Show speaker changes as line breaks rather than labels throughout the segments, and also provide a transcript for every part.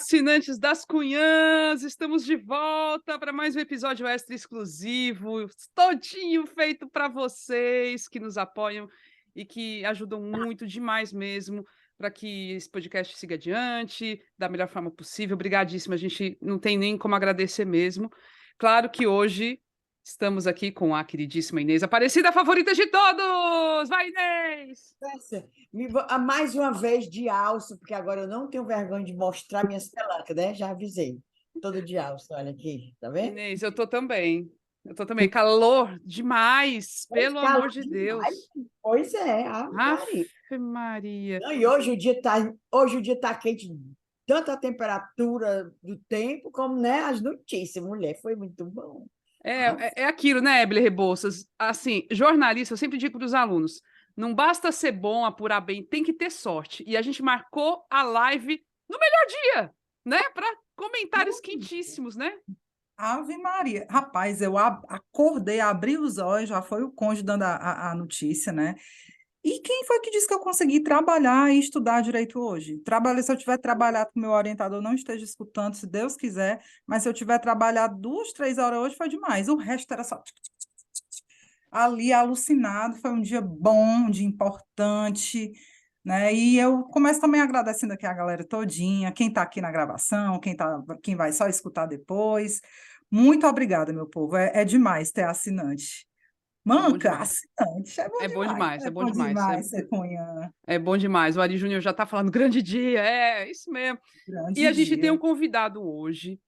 assinantes das Cunhãs, estamos de volta para mais um episódio extra exclusivo, todinho feito para vocês que nos apoiam e que ajudam muito demais mesmo para que esse podcast siga adiante da melhor forma possível. Obrigadíssima, a gente não tem nem como agradecer mesmo. Claro que hoje estamos aqui com a queridíssima Inês Aparecida, a favorita de todos! Vai, Inês!
Mais uma vez de alço, porque agora eu não tenho vergonha de mostrar minhas pelancas, né? Já avisei. Todo de alço, olha aqui, tá vendo?
Inês, eu tô também. Eu tô também. Calor demais, pelo amor de
Demais.
Deus.
Pois é, Ave Maria.
Aff, Maria.
Não, e hoje o dia tá quente, tanto a temperatura do tempo como, né, as notícias. Mulher, foi muito bom.
É aquilo, né, Eble Rebouças? Assim, jornalista, eu sempre digo para os alunos, não basta ser bom, apurar bem, tem que ter sorte. E a gente marcou a live no melhor dia, né? Para comentários quentíssimos, né?
Ave Maria. Rapaz, eu acordei, abri os olhos, já foi o cônjuge dando a notícia, né? E quem foi que disse que eu consegui trabalhar e estudar direito hoje? Se eu tiver trabalhado com o meu orientador, não esteja escutando, se Deus quiser, mas se eu tiver trabalhado 2, 3 horas hoje, foi demais. O resto era só ali alucinado. Foi um dia bom, um dia importante, né? E eu começo também agradecendo aqui a galera todinha, quem está aqui na gravação, quem vai só escutar depois. Muito obrigada, meu povo. É demais ter assinante. Manca, assinante.
É bom demais, é bom demais.
Ser cunhã.
É bom demais. O Ari Júnior já está falando grande dia, é isso mesmo.
Grande
E a gente
dia.
tem um convidado hoje,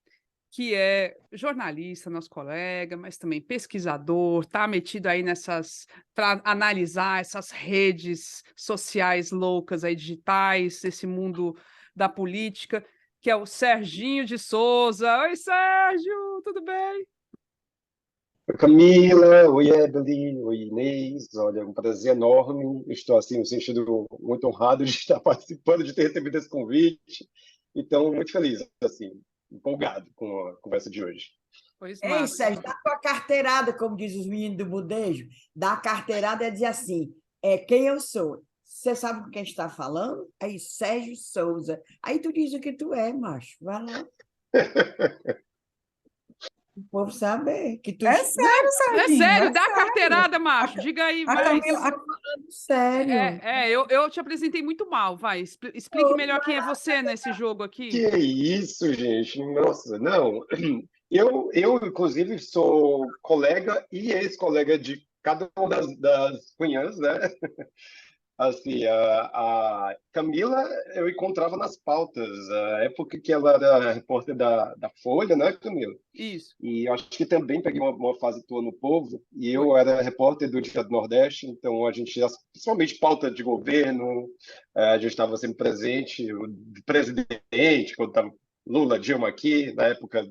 que é jornalista, nosso colega, mas também pesquisador, está metido aí para analisar essas redes sociais loucas aí, digitais, esse mundo da política, que é o Serginho de Souza. Oi, Sérgio, tudo bem?
Oi, Camila, oi, Evelyn, oi, Inês. Olha, é um prazer enorme. Estou, assim, no sentido muito honrado de estar participando, de ter recebido esse convite. Então, muito feliz, assim, empolgado com a conversa de hoje.
Pois
Ei,
massa.
Sérgio, dá tua carteirada, como diz os meninos do budejo. Dá a carteirada é dizer assim, quem eu sou. Você sabe com quem está falando? Aí, Sérgio Souza. Aí tu diz o que tu é, macho. Vai lá. O povo saber que tu...
É sério,
É
Serginho.
sério, dá a carteirada, macho. Diga aí,
A
vai.
Camila,
falando sério.
Eu te apresentei muito mal, vai. Explique melhor quem é você nesse jogo aqui.
Que isso, gente? Nossa, não. Eu inclusive, sou colega e ex-colega de cada uma das cunhãs, né? Assim, a Camila eu encontrava nas pautas, a época que ela era repórter da Folha, né, Camila?
Isso.
E eu acho que também peguei uma fase tua no Povo, e eu
Foi.
era repórter do Dia do Nordeste, então a gente, principalmente pauta de governo, a gente estava sempre presente, o presidente, quando estava Lula, Dilma aqui, na época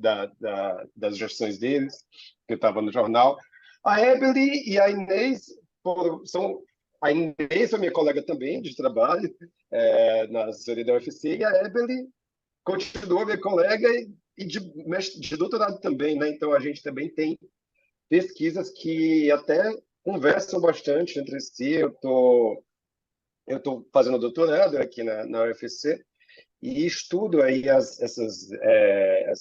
das gestões deles, que eu estava no jornal. A Evelyn e a Inês são... A Inês é minha colega também de trabalho, na assessoria da UFC, e a Evelyn continua minha colega e de doutorado também, né? Então a gente também tem pesquisas que até conversam bastante entre si. Eu tô fazendo doutorado aqui na UFC e estudo aí as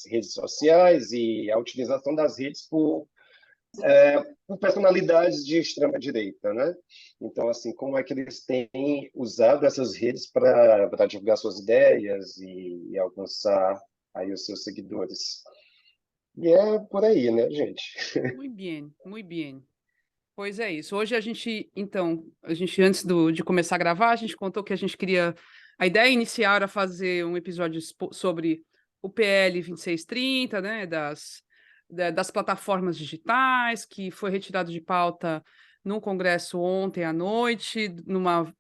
redes sociais e a utilização das redes por personalidades de extrema direita, né? Então, assim, como é que eles têm usado essas redes para divulgar suas ideias e alcançar aí os seus seguidores? E é por aí, né, gente?
Muito bem, muito bem. Pois é isso. Hoje então, antes de começar a gravar, a gente contou que a gente queria... A ideia inicial era fazer um episódio sobre o PL 2630, né, das plataformas digitais, que foi retirado de pauta no Congresso ontem à noite, numa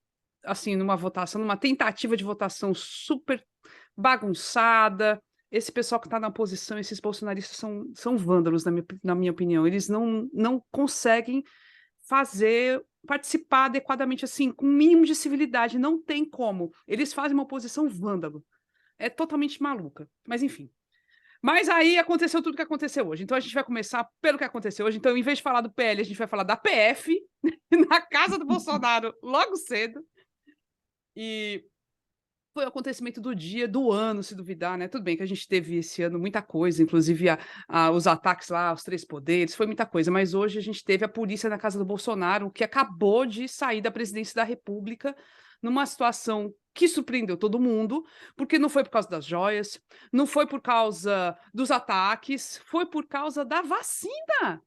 votação, numa tentativa de votação super bagunçada. Esse pessoal que está na oposição, esses bolsonaristas são vândalos, na minha opinião. Eles não conseguem participar adequadamente, assim, com um mínimo de civilidade. Não tem como. Eles fazem uma oposição vândalo. É totalmente maluca. Mas, enfim. Mas aí aconteceu tudo o que aconteceu hoje. Então a gente vai começar pelo que aconteceu hoje. Então, em vez de falar do PL, a gente vai falar da PF, na casa do Bolsonaro, logo cedo. E foi o acontecimento do dia, do ano, se duvidar, né? Tudo bem que a gente teve esse ano muita coisa, inclusive os ataques lá, os 3 poderes, foi muita coisa, mas hoje a gente teve a polícia na casa do Bolsonaro, que acabou de sair da presidência da República, numa situação que surpreendeu todo mundo, porque não foi por causa das joias, não foi por causa dos ataques, foi por causa da vacina.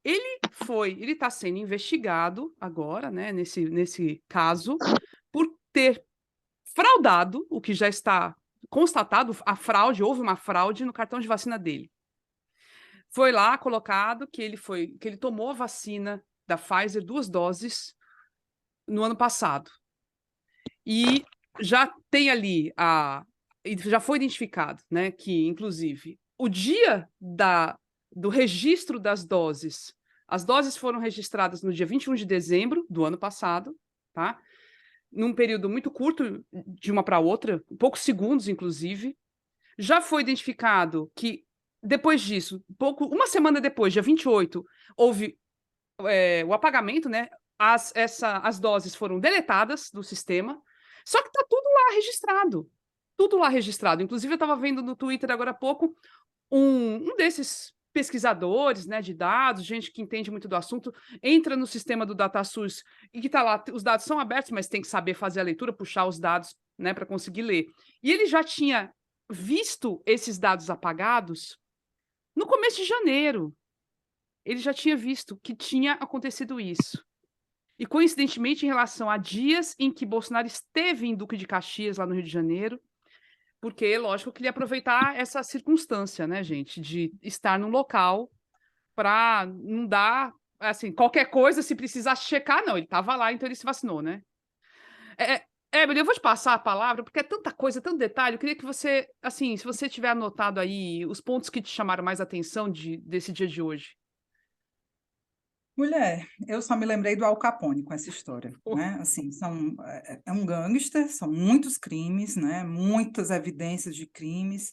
Ele está sendo investigado agora, né, nesse caso, por ter fraudado, o que já está constatado, houve uma fraude no cartão de vacina dele. Foi lá colocado que ele tomou a vacina da Pfizer, 2 doses, no ano passado. E já tem ali já foi identificado, né, que, inclusive, o dia do registro das doses, as doses foram registradas no dia 21 de dezembro do ano passado, tá? Num período muito curto, de uma para outra, poucos segundos, inclusive. Já foi identificado que, depois disso, uma semana depois, dia 28, houve o apagamento, né? As doses foram deletadas do sistema, só que está tudo lá registrado. Tudo lá registrado. Inclusive, eu estava vendo no Twitter agora há pouco um desses pesquisadores, né, de dados, gente que entende muito do assunto, entra no sistema do DataSUS e que está lá, os dados são abertos, mas tem que saber fazer a leitura, puxar os dados, né, para conseguir ler. E ele já tinha visto esses dados apagados no começo de janeiro. Ele já tinha visto que tinha acontecido isso. E, coincidentemente, em relação a dias em que Bolsonaro esteve em Duque de Caxias, lá no Rio de Janeiro, porque, lógico, que ele ia aproveitar essa circunstância, né, gente, de estar num local para não dar, assim, qualquer coisa, se precisar checar, não, ele estava lá, então ele se vacinou, né? Emily, eu vou te passar a palavra, porque é tanta coisa, tanto detalhe, eu queria que você, assim, se você tiver anotado aí os pontos que te chamaram mais atenção desse dia de hoje.
Mulher, eu só me lembrei do Al Capone com essa história, né? Assim, é um gangster, são muitos crimes, né? Muitas evidências de crimes,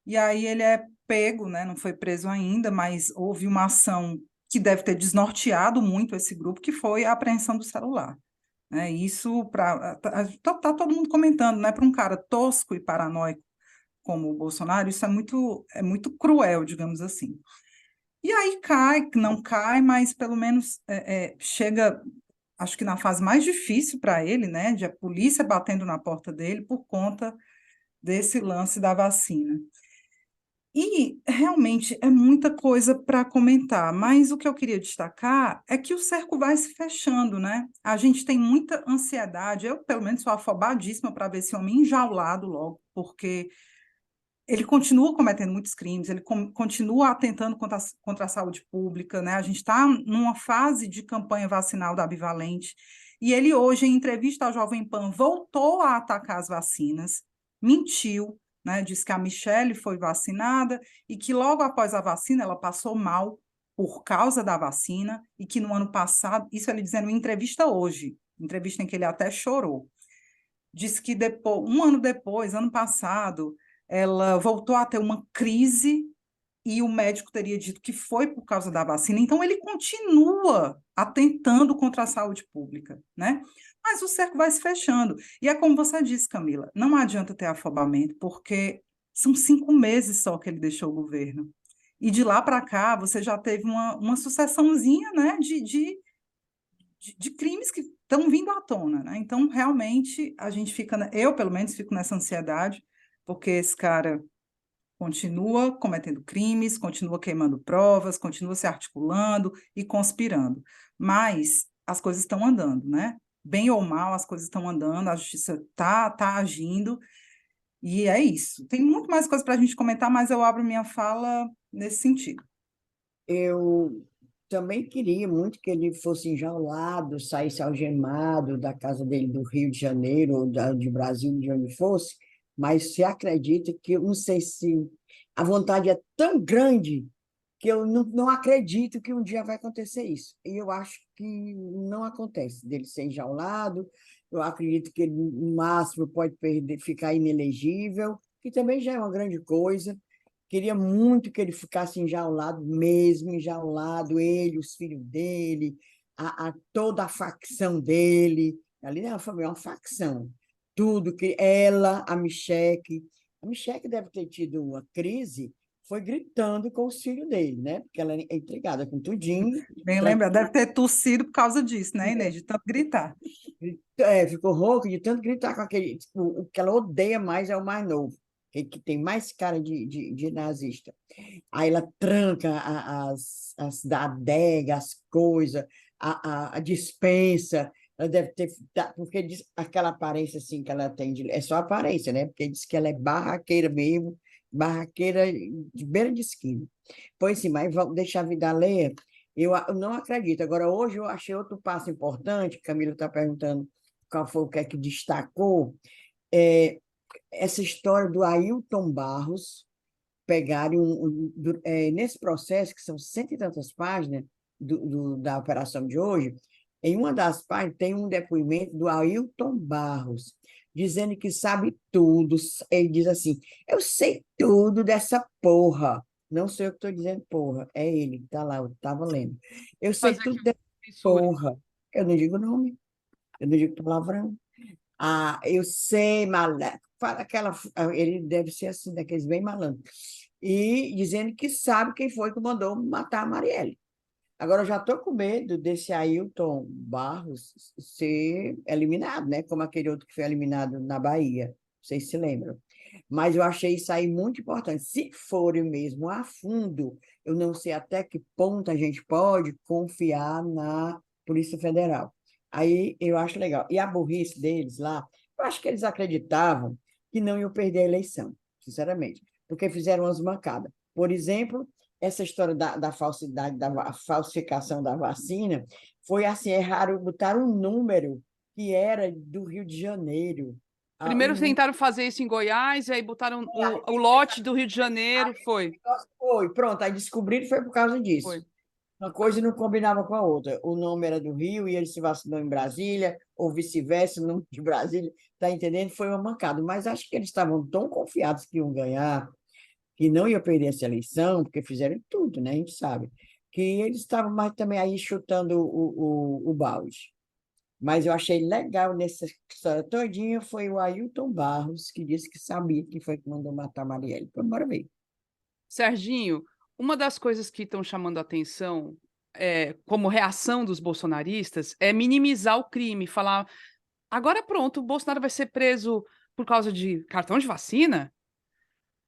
e aí ele é pego, né? Não foi preso ainda, mas houve uma ação que deve ter desnorteado muito esse grupo, que foi a apreensão do celular, né? Isso, tá todo mundo comentando, né? Para um cara tosco e paranoico como o Bolsonaro, isso é muito cruel, digamos assim. E aí não cai, mas pelo menos chega, acho que na fase mais difícil para ele, né, de a polícia batendo na porta dele por conta desse lance da vacina. E realmente é muita coisa para comentar, mas o que eu queria destacar é que o cerco vai se fechando, né? A gente tem muita ansiedade, eu pelo menos sou afobadíssima para ver esse homem enjaulado logo, porque ele continua cometendo muitos crimes, ele continua atentando contra a saúde pública, né? A gente está numa fase de campanha vacinal da Bivalente, e ele hoje, em entrevista à Jovem Pan, voltou a atacar as vacinas, mentiu, né? Disse que a Michelle foi vacinada e que logo após a vacina ela passou mal por causa da vacina e que no ano passado, isso ele dizendo em entrevista hoje, entrevista em que ele até chorou, disse que um ano depois, ano passado, ela voltou a ter uma crise e o médico teria dito que foi por causa da vacina. Então, ele continua atentando contra a saúde pública, né? Mas o cerco vai se fechando. E é como você disse, Camila, não adianta ter afobamento, porque são 5 meses só que ele deixou o governo. E de lá para cá, você já teve uma sucessãozinha, né, de crimes que estão vindo à tona, né? Então, realmente, a gente eu, pelo menos, fico nessa ansiedade, porque esse cara continua cometendo crimes, continua queimando provas, continua se articulando e conspirando. Mas as coisas estão andando, né? Bem ou mal, as coisas estão andando, a justiça tá agindo, e é isso. Tem muito mais coisa para a gente comentar, mas eu abro minha fala nesse sentido.
Eu também queria muito que ele fosse enjaulado, saísse algemado da casa dele do Rio de Janeiro, ou de Brasília, de onde fosse, mas se acredita que, eu não sei se a vontade é tão grande que eu não acredito que um dia vai acontecer isso. E eu acho que não acontece dele ser enjaulado, eu acredito que ele, no máximo, pode ficar inelegível, que também já é uma grande coisa. Queria muito que ele ficasse enjaulado mesmo, enjaulado, ele, os filhos dele, toda a facção dele. Ali não é uma família, é uma facção. tudo que ela, a Micheque deve ter tido uma crise, foi gritando com os filhos dele, né? Porque ela é intrigada com tudinho.
Bem
Tanto
lembra, deve ter tossido por causa disso, né, Inês? De tanto gritar.
ficou rouco de tanto gritar com aquele. O que ela odeia mais é o mais novo, que tem mais cara de nazista. Aí ela tranca da adega, as coisas, a despensa. Ela deve ter. Porque aquela aparência assim que ela tem, é só aparência, né? Porque diz que ela é barraqueira mesmo, barraqueira de beira de esquina. Pois sim, mas vamos deixar a vida ler. Eu não acredito. Agora, hoje eu achei outro passo importante. Camila está perguntando qual foi o que é que destacou. É, essa história do Ailton Barros pegarem nesse processo, que são cento e tantas páginas da operação de hoje, em uma das páginas tem um depoimento do Ailton Barros, dizendo que sabe tudo. Ele diz assim: eu sei tudo dessa porra. Não sou eu que estou dizendo porra, é ele que está lá, eu estava lendo. Eu sei
Fazer
tudo
aqui uma
dessa
censura.
porra. Eu não digo nome, eu não digo palavrão. Ah, eu sei, malandro. Fala aquela, ele deve ser assim, daqueles bem malandros. E dizendo que sabe quem foi que mandou matar a Marielle. Agora, eu já estou com medo desse Ailton Barros ser eliminado, né? Como aquele outro que foi eliminado na Bahia. Vocês se lembram? Mas eu achei isso aí muito importante. Se for mesmo a fundo, eu não sei até que ponto a gente pode confiar na Polícia Federal. Aí eu acho legal. E a burrice deles lá, eu acho que eles acreditavam que não iam perder a eleição, sinceramente, porque fizeram umas mancadas. Por exemplo, essa história da falsidade, da falsificação da vacina, foi assim, erraram, botaram um número que era do Rio de Janeiro. O
Primeiro
número
tentaram fazer isso em Goiás, e aí botaram o lote do Rio de Janeiro. Foi,
foi, pronto, aí descobriram foi por causa disso.
foi.
Uma coisa não combinava com a outra. O nome era do Rio e ele se vacinou em Brasília, ou vice-versa, o nome de Brasília, tá entendendo? Foi uma mancada. Mas acho que eles estavam tão confiados que iam ganhar, que não ia perder essa eleição, porque fizeram tudo, né? A gente sabe. Que eles estavam mais também aí chutando o balde. Mas eu achei legal nessa história todinha foi o Ailton Barros, que disse que sabia que foi que mandou matar a Marielle. Então, bora ver.
Serginho, uma das coisas que estão chamando a atenção como reação dos bolsonaristas é minimizar o crime, falar agora pronto, o Bolsonaro vai ser preso por causa de cartão de vacina?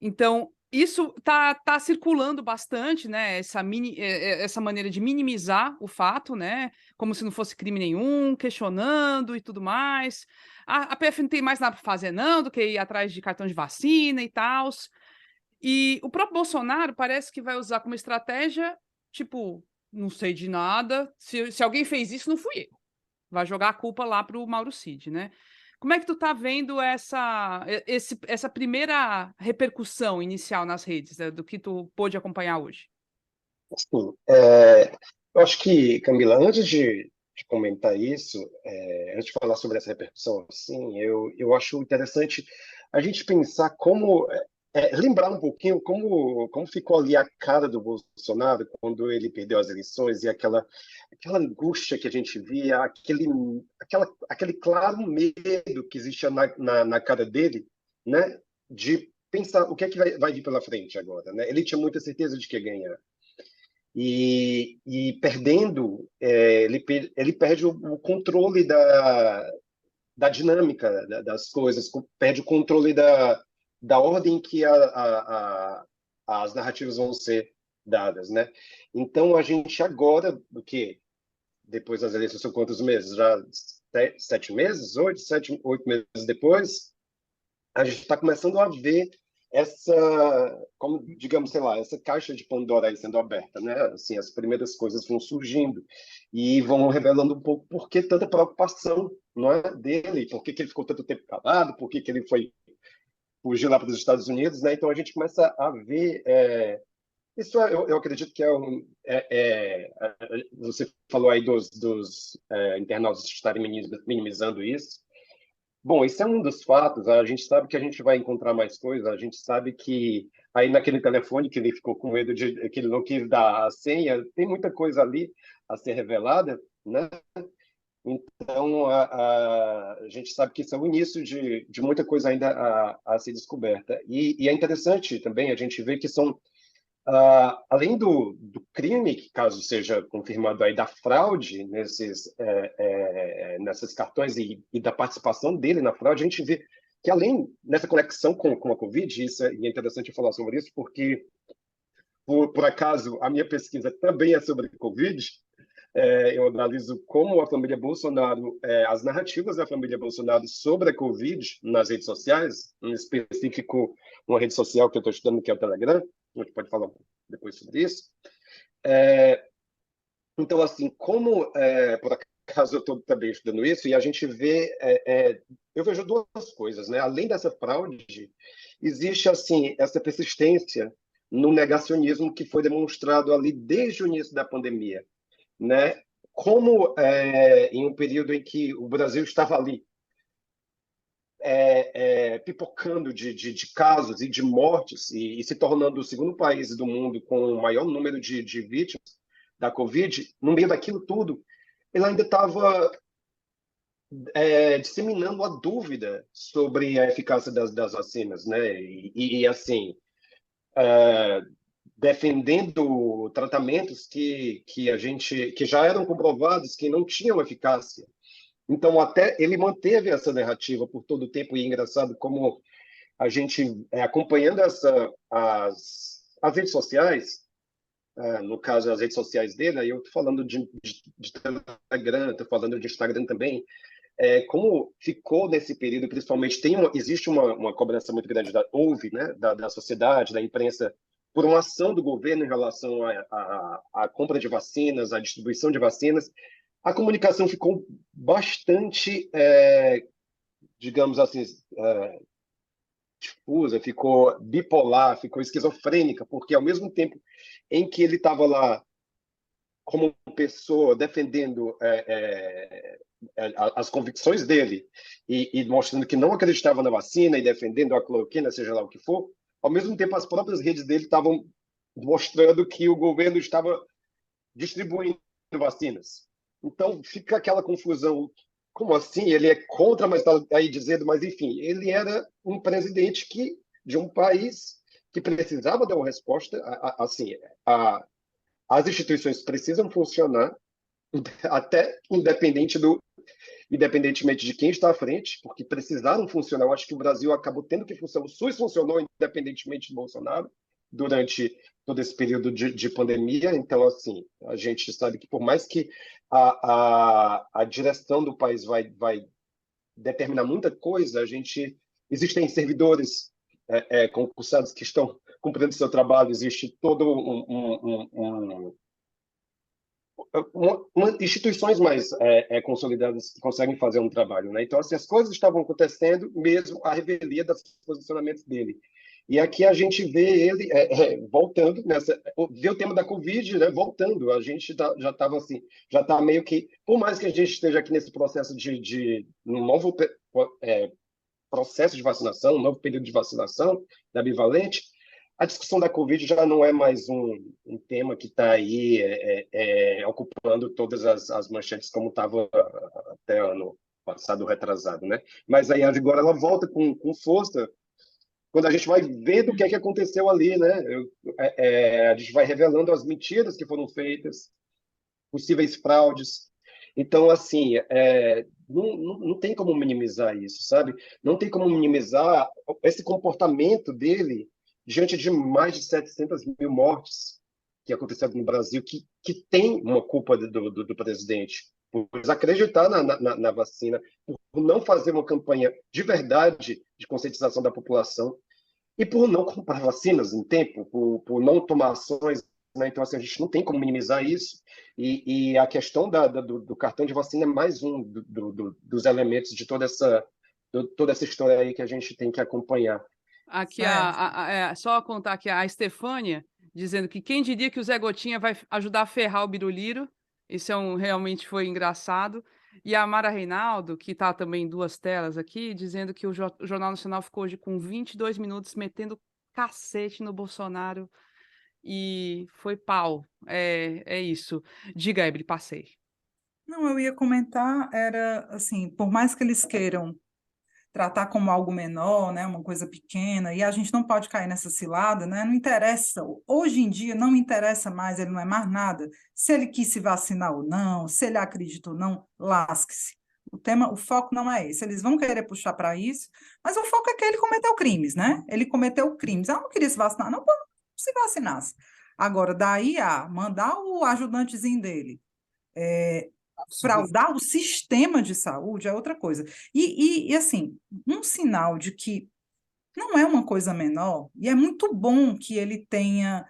Então, isso tá circulando bastante, né? Essa maneira de minimizar o fato, né? Como se não fosse crime nenhum, questionando e tudo mais. A PF não tem mais nada para fazer, não, do que ir atrás de cartão de vacina e tal. E o próprio Bolsonaro parece que vai usar como estratégia, tipo, não sei de nada. Se alguém fez isso, não fui eu. Vai jogar a culpa lá para o Mauro Cid, né? Como é que tu tá vendo essa primeira repercussão inicial nas redes, né, do que tu pôde acompanhar hoje?
Sim, eu acho que, Camila, antes de comentar isso, antes de falar sobre essa repercussão, assim, eu acho interessante a gente pensar como, lembrar um pouquinho como ficou ali a cara do Bolsonaro quando ele perdeu as eleições e aquela angústia que a gente via, aquele claro medo que existia na cara dele, né, de pensar o que é que vai vir pela frente agora, né? Ele tinha muita certeza de que ia ganhar. E perdendo, ele perde o controle da dinâmica das coisas, perde o controle da ordem que as narrativas vão ser dadas, né? Então, a gente agora, do que depois das eleições, são quantos meses? Já 7 meses? 8 meses depois, a gente está começando a ver essa, como digamos, sei lá, essa caixa de Pandora aí sendo aberta, né? Assim, as primeiras coisas vão surgindo e vão revelando um pouco por que tanta preocupação, não é, dele, por que ele ficou tanto tempo calado, por que ele fugiu lá para os Estados Unidos, né? Então a gente começa a ver isso. Eu acredito que você falou aí dos internautas estarem minimizando isso. Bom, isso é um dos fatos. A gente sabe que a gente vai encontrar mais coisas. A gente sabe que aí naquele telefone que ele ficou com medo de que ele não quis dar a senha, tem muita coisa ali a ser revelada, né? Então, a gente sabe que isso é o início de muita coisa ainda a ser descoberta. E é interessante também a gente ver que são, além do crime, que caso seja confirmado aí, da fraude nesses cartões e da participação dele na fraude, a gente vê que além nessa conexão com a Covid, e é interessante falar sobre isso, porque, por acaso, a minha pesquisa também é sobre Covid. Eu analiso como a família Bolsonaro, as narrativas da família Bolsonaro sobre a Covid nas redes sociais, em específico uma rede social que eu estou estudando, que é o Telegram, a gente pode falar depois sobre isso. Então, assim, como por acaso eu estou também estudando isso, e a gente vê, eu vejo duas coisas, né? Além dessa fraude, existe, assim, essa persistência no negacionismo que foi demonstrado ali desde o início da pandemia, né? Como em um período em que o Brasil estava ali pipocando de casos e de mortes e se tornando o segundo país do mundo com o maior número de vítimas da Covid, no meio daquilo tudo, ele ainda estava disseminando a dúvida sobre a eficácia das vacinas, né? Assim, defendendo tratamentos que já eram comprovados que não tinham eficácia. Então, até ele manteve essa narrativa por todo o tempo, e é engraçado como a gente, acompanhando as redes sociais, no caso, as redes sociais dele, aí eu estou falando de Telegram, estou falando de Instagram também, como ficou nesse período, principalmente, existe uma cobrança muito grande, houve, né, da sociedade, da imprensa, por uma ação do governo em relação à compra de vacinas, à distribuição de vacinas. A comunicação ficou bastante, digamos assim, difusa, ficou bipolar, ficou esquizofrênica, porque ao mesmo tempo em que ele estava lá como pessoa defendendo as convicções dele e mostrando que não acreditava na vacina e defendendo a cloroquina, seja lá o que for, ao mesmo tempo as próprias redes dele estavam mostrando que o governo estava distribuindo vacinas. Então fica aquela confusão. Como assim? Ele é contra, mas está aí dizendo, mas enfim, ele era um presidente de um país que precisava dar uma resposta. Assim, as instituições precisam funcionar, até independentemente de quem está à frente, porque precisaram funcionar. Eu acho que o Brasil acabou tendo que funcionar. O SUS funcionou independentemente do Bolsonaro durante todo esse período de pandemia. Então, assim, a gente sabe que por mais que a direção do país vai determinar muita coisa, existem servidores concursados que estão cumprindo seu trabalho, existe todo instituições mais consolidadas que conseguem fazer um trabalho, né? Então, assim, as coisas estavam acontecendo mesmo à revelia dos posicionamentos dele. E aqui a gente vê ele voltando vê o tema da Covid, né? Voltando. A gente já estava assim, já está meio que, por mais que a gente esteja aqui nesse processo de um novo processo de vacinação, um novo período de vacinação da bivalente, a discussão da Covid já não é mais um tema que está aí ocupando todas as manchetes como estava até ano passado, retrasado, né? Mas aí agora ela volta com força quando a gente vai vendo o que é que aconteceu ali, né? A gente vai revelando as mentiras que foram feitas, possíveis fraudes. Então, assim, não tem como minimizar isso, sabe? Não tem como minimizar esse comportamento dele diante de mais de 700 mil mortes que aconteceram no Brasil, que tem uma culpa do presidente por desacreditar na vacina, por não fazer uma campanha de verdade de conscientização da população e por não comprar vacinas em tempo, por não tomar ações, né? Então, assim, a gente não tem como minimizar isso. E a questão do cartão de vacina é mais um dos elementos de toda essa história aí que a gente tem que acompanhar.
Aqui,
Certo.
só contar aqui a Estefânia dizendo que quem diria que o Zé Gotinha vai ajudar a ferrar o Biruliro. Isso realmente foi engraçado. E a Mara Reinaldo, que está também em duas telas aqui, dizendo que o Jornal Nacional ficou hoje com 22 minutos metendo cacete no Bolsonaro e foi pau. É isso. Diga, Ebre, passei.
Não, eu ia comentar, era assim, por mais que eles queiram tratar como algo menor, né, uma coisa pequena, e a gente não pode cair nessa cilada, né, não interessa, hoje em dia não interessa mais, ele não é mais nada, se ele quis se vacinar ou não, se ele acredita ou não, lasque-se. O foco não é esse, eles vão querer puxar para isso, mas o foco é que ele cometeu crimes, né, ele cometeu crimes, ela não queria se vacinar, não, pô, não se vacinasse. Agora, daí a mandar o ajudantezinho dele, fraudar o sistema de saúde é outra coisa. Assim, um sinal de que não é uma coisa menor, e é muito bom que ele tenha,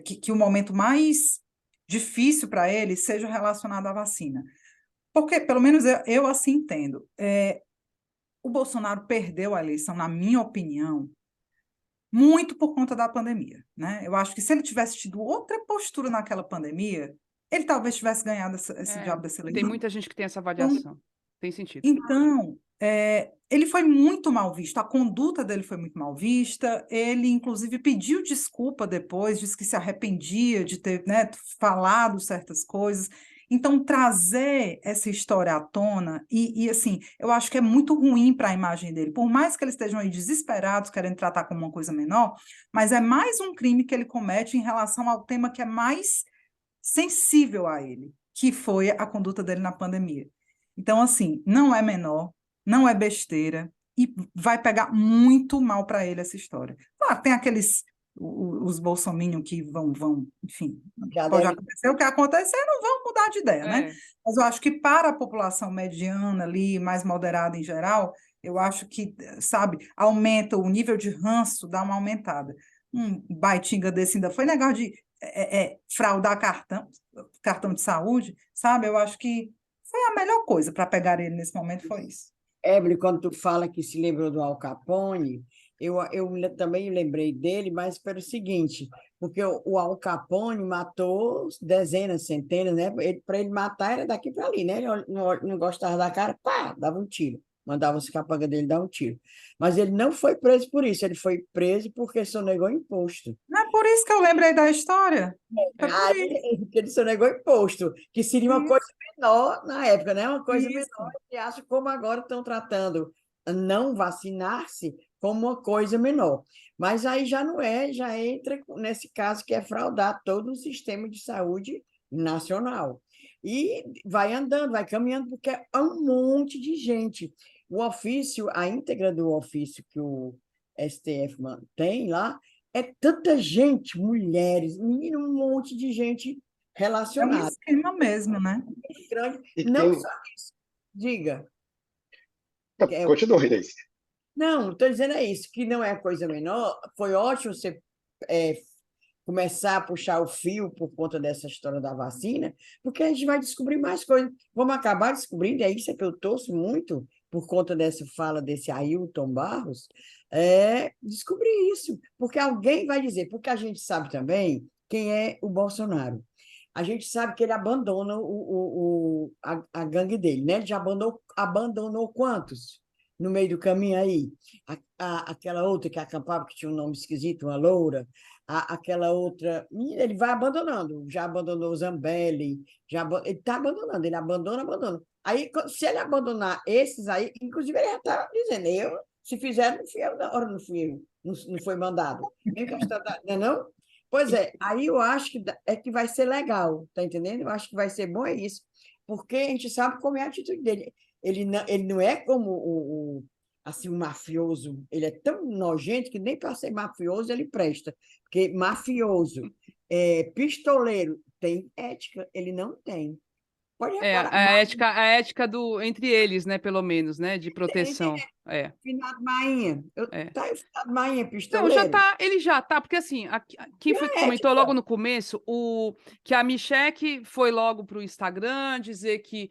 que o momento mais difícil para ele seja relacionado à vacina. Porque, pelo menos eu assim entendo, o Bolsonaro perdeu a eleição, na minha opinião, muito por conta da pandemia, né? Eu acho que se ele tivesse tido outra postura naquela pandemia, ele talvez tivesse ganhado esse diabo dessa
Tem
eleição.
muita gente que tem essa
Então,
avaliação. Tem sentido.
Então, ele foi muito mal visto, a conduta dele foi muito mal vista, ele, inclusive, pediu desculpa depois, disse que se arrependia de ter, né, falado certas coisas. Então, trazer essa história à tona, assim, eu acho que é muito ruim para a imagem dele, por mais que eles estejam aí desesperados, querendo tratar como uma coisa menor, mas é mais um crime que ele comete em relação ao tema que é mais sensível a ele, que foi a conduta dele na pandemia. Então, assim, não é menor, não é besteira, e vai pegar muito mal para ele essa história. Claro, tem os bolsominion que vão, enfim,
Já
pode
deve.
acontecer o que acontecer, não vão mudar de ideia, né? Mas eu acho que para a população mediana ali, mais moderada em geral, eu acho que, sabe, aumenta o nível de ranço, dá uma aumentada. Um baitinga desse ainda foi negócio de fraudar cartão de saúde, sabe? Eu acho que foi a melhor coisa para pegar ele nesse momento, foi isso.
Evelyn, quando tu fala que se lembrou do Al Capone, também lembrei dele, mas pelo seguinte, porque o Al Capone matou dezenas, centenas, né? Para ele matar era daqui para ali, né? Ele não gostava da cara, pá, dava um tiro. Mandava os capangas dele dar um tiro. Mas ele não foi preso por isso, ele foi preso porque sonegou imposto.
Não é por isso que eu lembrei da história. Foi por isso.
Aí ele sonegou imposto, que seria uma coisa menor na época, né? Uma coisa menor,
Isso.
e acho como agora estão tratando não vacinar-se como uma coisa menor. Mas aí já não é, já entra nesse caso que é fraudar todo o sistema de saúde nacional. E vai andando, vai caminhando, porque é um monte de gente. O ofício, a íntegra do ofício que o STF tem lá, é tanta gente, mulheres, menino, um monte de gente
É um
relacionada.
esquema mesmo, né?
Grande.
E
Não
tem...
só isso. Diga.
Não, continua, Inês.
Não, estou dizendo é isso, que não é coisa menor. Foi ótimo você começar a puxar o fio por conta dessa história da vacina, porque a gente vai descobrir mais coisas. Vamos acabar descobrindo, é isso que eu torço muito, por conta dessa fala desse Ailton Barros, descobrir isso, porque alguém vai dizer, porque a gente sabe também quem é o Bolsonaro. A gente sabe que ele abandona a gangue dele, né? Ele já abandonou quantos no meio do caminho aí? Aquela outra que acampava, que tinha um nome esquisito, uma loura, aquela outra. Ele vai abandonando, já abandonou o Zambelli, ele está abandonando, ele abandona. Aí, se ele abandonar esses aí, inclusive ele já está dizendo, se fizer, não fui eu, na hora não fui eu, não foi mandado. Não é não? Pois é, aí eu acho que vai ser legal, tá entendendo? Eu acho que vai ser bom é isso, porque a gente sabe como é a atitude dele. Ele não é como assim, um mafioso, ele é tão nojento que nem para ser mafioso ele presta, porque mafioso, pistoleiro, tem ética, ele não tem. Pode reparar,
A ética entre eles, né, pelo menos, né, de proteção.
Finado Mainha, tá, o Finado Mainha é
Não,
pistoleiro?
ele já tá, porque assim, quem foi que comentou logo no começo, que a Michelle foi logo pro Instagram dizer que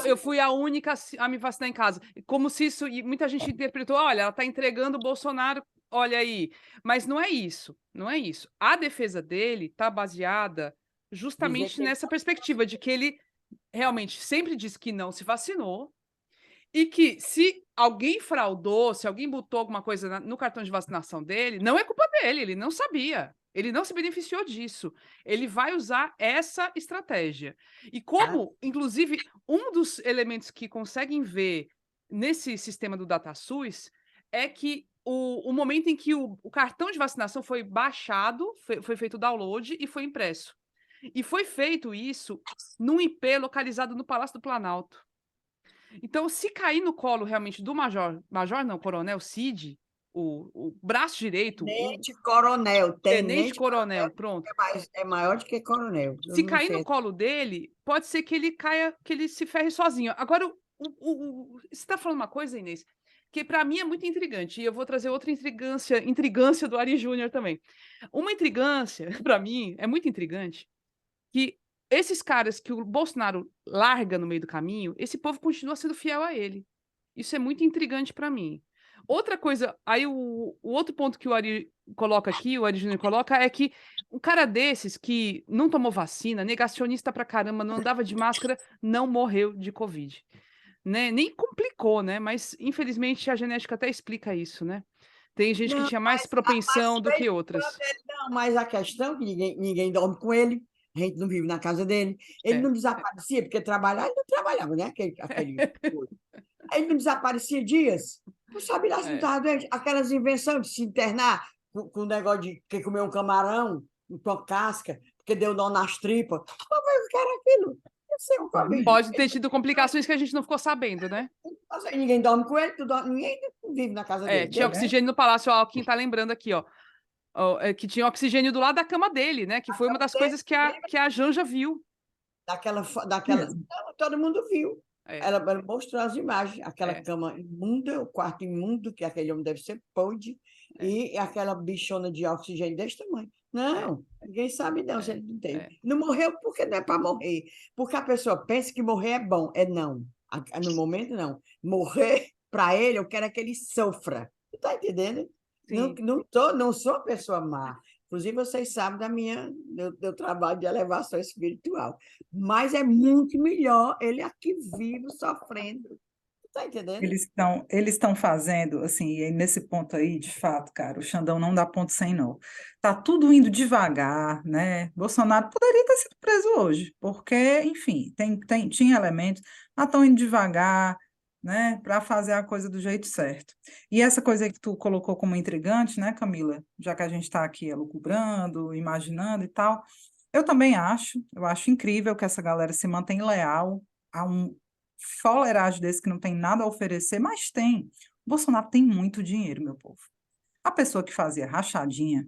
eu fui a única a me vacinar em casa. Como se isso, e muita gente interpretou, olha, ela tá entregando o Bolsonaro, olha aí. Mas não é isso, não é isso. A defesa dele tá baseada justamente nessa perspectiva de que ele realmente sempre disse que não se vacinou, e que se alguém fraudou, se alguém botou alguma coisa no cartão de vacinação dele, não é culpa dele, ele não sabia. Ele não se beneficiou disso. Ele vai usar essa estratégia. E como, inclusive, um dos elementos que conseguem ver nesse sistema do DataSUS é que o momento em que o cartão de vacinação foi baixado, foi feito o download e foi impresso. E foi feito isso num IP localizado no Palácio do Planalto. Então, se cair no colo realmente do coronel Cid, o braço direito, o
Tenente-coronel,
tenente-coronel, pronto.
é maior do que coronel. Eu
Se
não
cair
sei.
no colo dele, pode ser que ele caia, que ele se ferre sozinho. Agora, você está falando uma coisa, Inês, que para mim é muito intrigante, e eu vou trazer outra intrigância do Ari Júnior também. Uma intrigância, para mim, é muito intrigante, que esses caras que o Bolsonaro larga no meio do caminho, esse povo continua sendo fiel a ele. Isso é muito intrigante para mim. Outra coisa, aí o outro ponto que o Ari coloca aqui, o Ari Júnior coloca, é que um cara desses que não tomou vacina, negacionista pra caramba, não andava de máscara, não morreu de Covid. Né? Nem complicou, né? Mas infelizmente a genética até explica isso, né? Tem gente que
Não,
tinha mais propensão do que outras.
não, mas a questão é que ninguém dorme com ele, a gente não vive na casa dele. Ele
É.
não desaparecia, porque trabalhar, ele não trabalhava, né? Ele não desaparecia dias. Não sabe lá se não estava doente. Aquelas invenções de se internar com o negócio de que comer um camarão com casca, porque deu nó nas tripas. O que era aquilo? Eu sei, um Covid.
Pode ter tido complicações que a gente não ficou sabendo, né?
Ninguém dorme com ele, ninguém vive na casa dele.
Tinha oxigênio no palácio, ó, quem tá lembrando aqui, ó. Que tinha oxigênio do lado da cama dele, né? Que foi uma das coisas que a Janja viu.
Não, todo mundo viu.
É.
Ela mostrou as imagens, aquela
É.
cama imunda, o quarto imundo, que aquele homem deve ser podre, e aquela bichona de oxigênio desse tamanho. Não, ninguém sabe não se ele não teve. Não morreu porque não é para morrer. Porque a pessoa pensa que morrer é bom. É não. No momento, não. Morrer, para ele, eu quero é que ele sofra. Está entendendo?
Sim.
Não sou pessoa má. Inclusive, vocês sabem do trabalho de elevação espiritual. Mas é muito melhor ele aqui vivo, sofrendo. Está entendendo?
Eles estão fazendo, assim, e nesse ponto aí, de fato, cara, o Xandão não dá ponto sem nó. Tá tudo indo devagar, né? Bolsonaro poderia ter sido preso hoje, porque, enfim, tinha elementos, mas estão indo devagar, né, para fazer a coisa do jeito certo. E essa coisa aí que tu colocou como intrigante, né, Camila, já que a gente está aqui elucubrando, imaginando e tal, eu também eu acho incrível que essa galera se mantém leal a um foleragem desse que não tem nada a oferecer, mas tem. O Bolsonaro tem muito dinheiro, meu povo. A pessoa que fazia rachadinha,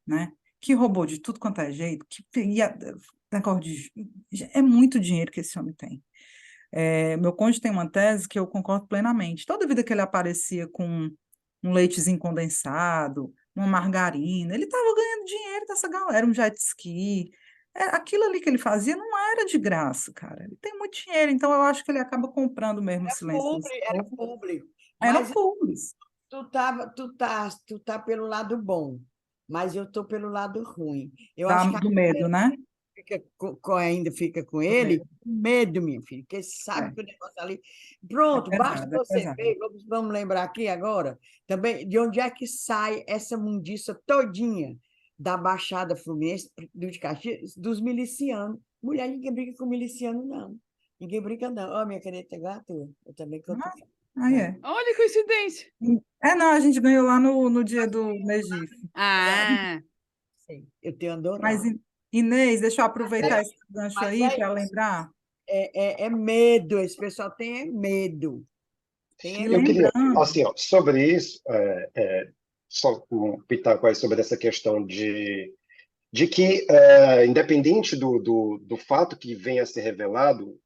né, que roubou de tudo quanto é jeito, que ia, é muito dinheiro que esse homem tem. Meu cônjuge tem uma tese que eu concordo plenamente. Toda vida que ele aparecia com um leitezinho condensado, uma margarina, ele estava ganhando dinheiro dessa galera, um jet ski. Aquilo ali que ele fazia não era de graça, cara. Ele tem muito dinheiro, então eu acho que ele acaba comprando mesmo o silêncio desse
Era
povo.
público.
Era
Mas
público.
tu tá pelo lado bom, mas eu tô pelo lado ruim. Eu acho que
Do medo, né?
ainda fica com
Do
ele,
medo.
com medo, minha filha, porque sabe que o negócio ali. Pronto, basta
pesado,
você
pesado.
ver, vamos lembrar aqui agora, também, de onde é que sai essa mundiça todinha da Baixada Fluminense, de Caxias, dos milicianos. Mulher, ninguém briga com miliciano, não. Ninguém briga, não. Ó, minha caneta gato, eu também conto.
Aí é.
Olha que coincidência.
Não, a gente ganhou lá no dia do Megif.
Sim, eu tenho adorado.
Mas, Inês, deixa eu aproveitar esse gancho aí para lembrar.
É medo, esse pessoal tem medo.
Eu queria, assim, ó, sobre isso, só um pitaco aí sobre essa questão de que, independente do fato que venha a ser revelado,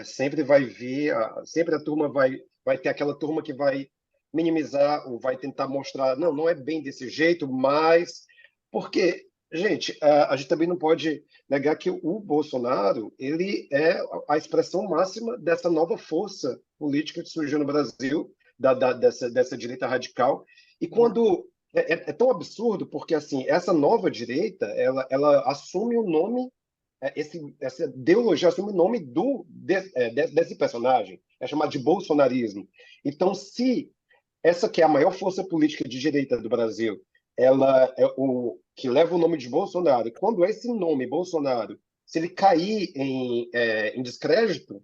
sempre vai vir, sempre a turma vai ter aquela turma que vai minimizar ou vai tentar mostrar, não é bem desse jeito, mas... Porque, gente, a gente também não pode negar que o Bolsonaro, ele é a expressão máxima dessa nova força política que surgiu no Brasil, dessa direita radical. E quando... É tão absurdo porque, assim, essa nova direita, ela assume o nome... essa ideologia assume o nome desse personagem, é chamado de bolsonarismo. Então, se essa que é a maior força política de direita do Brasil ela é o que leva o nome de Bolsonaro. Quando esse nome, Bolsonaro, se ele cair em descrédito,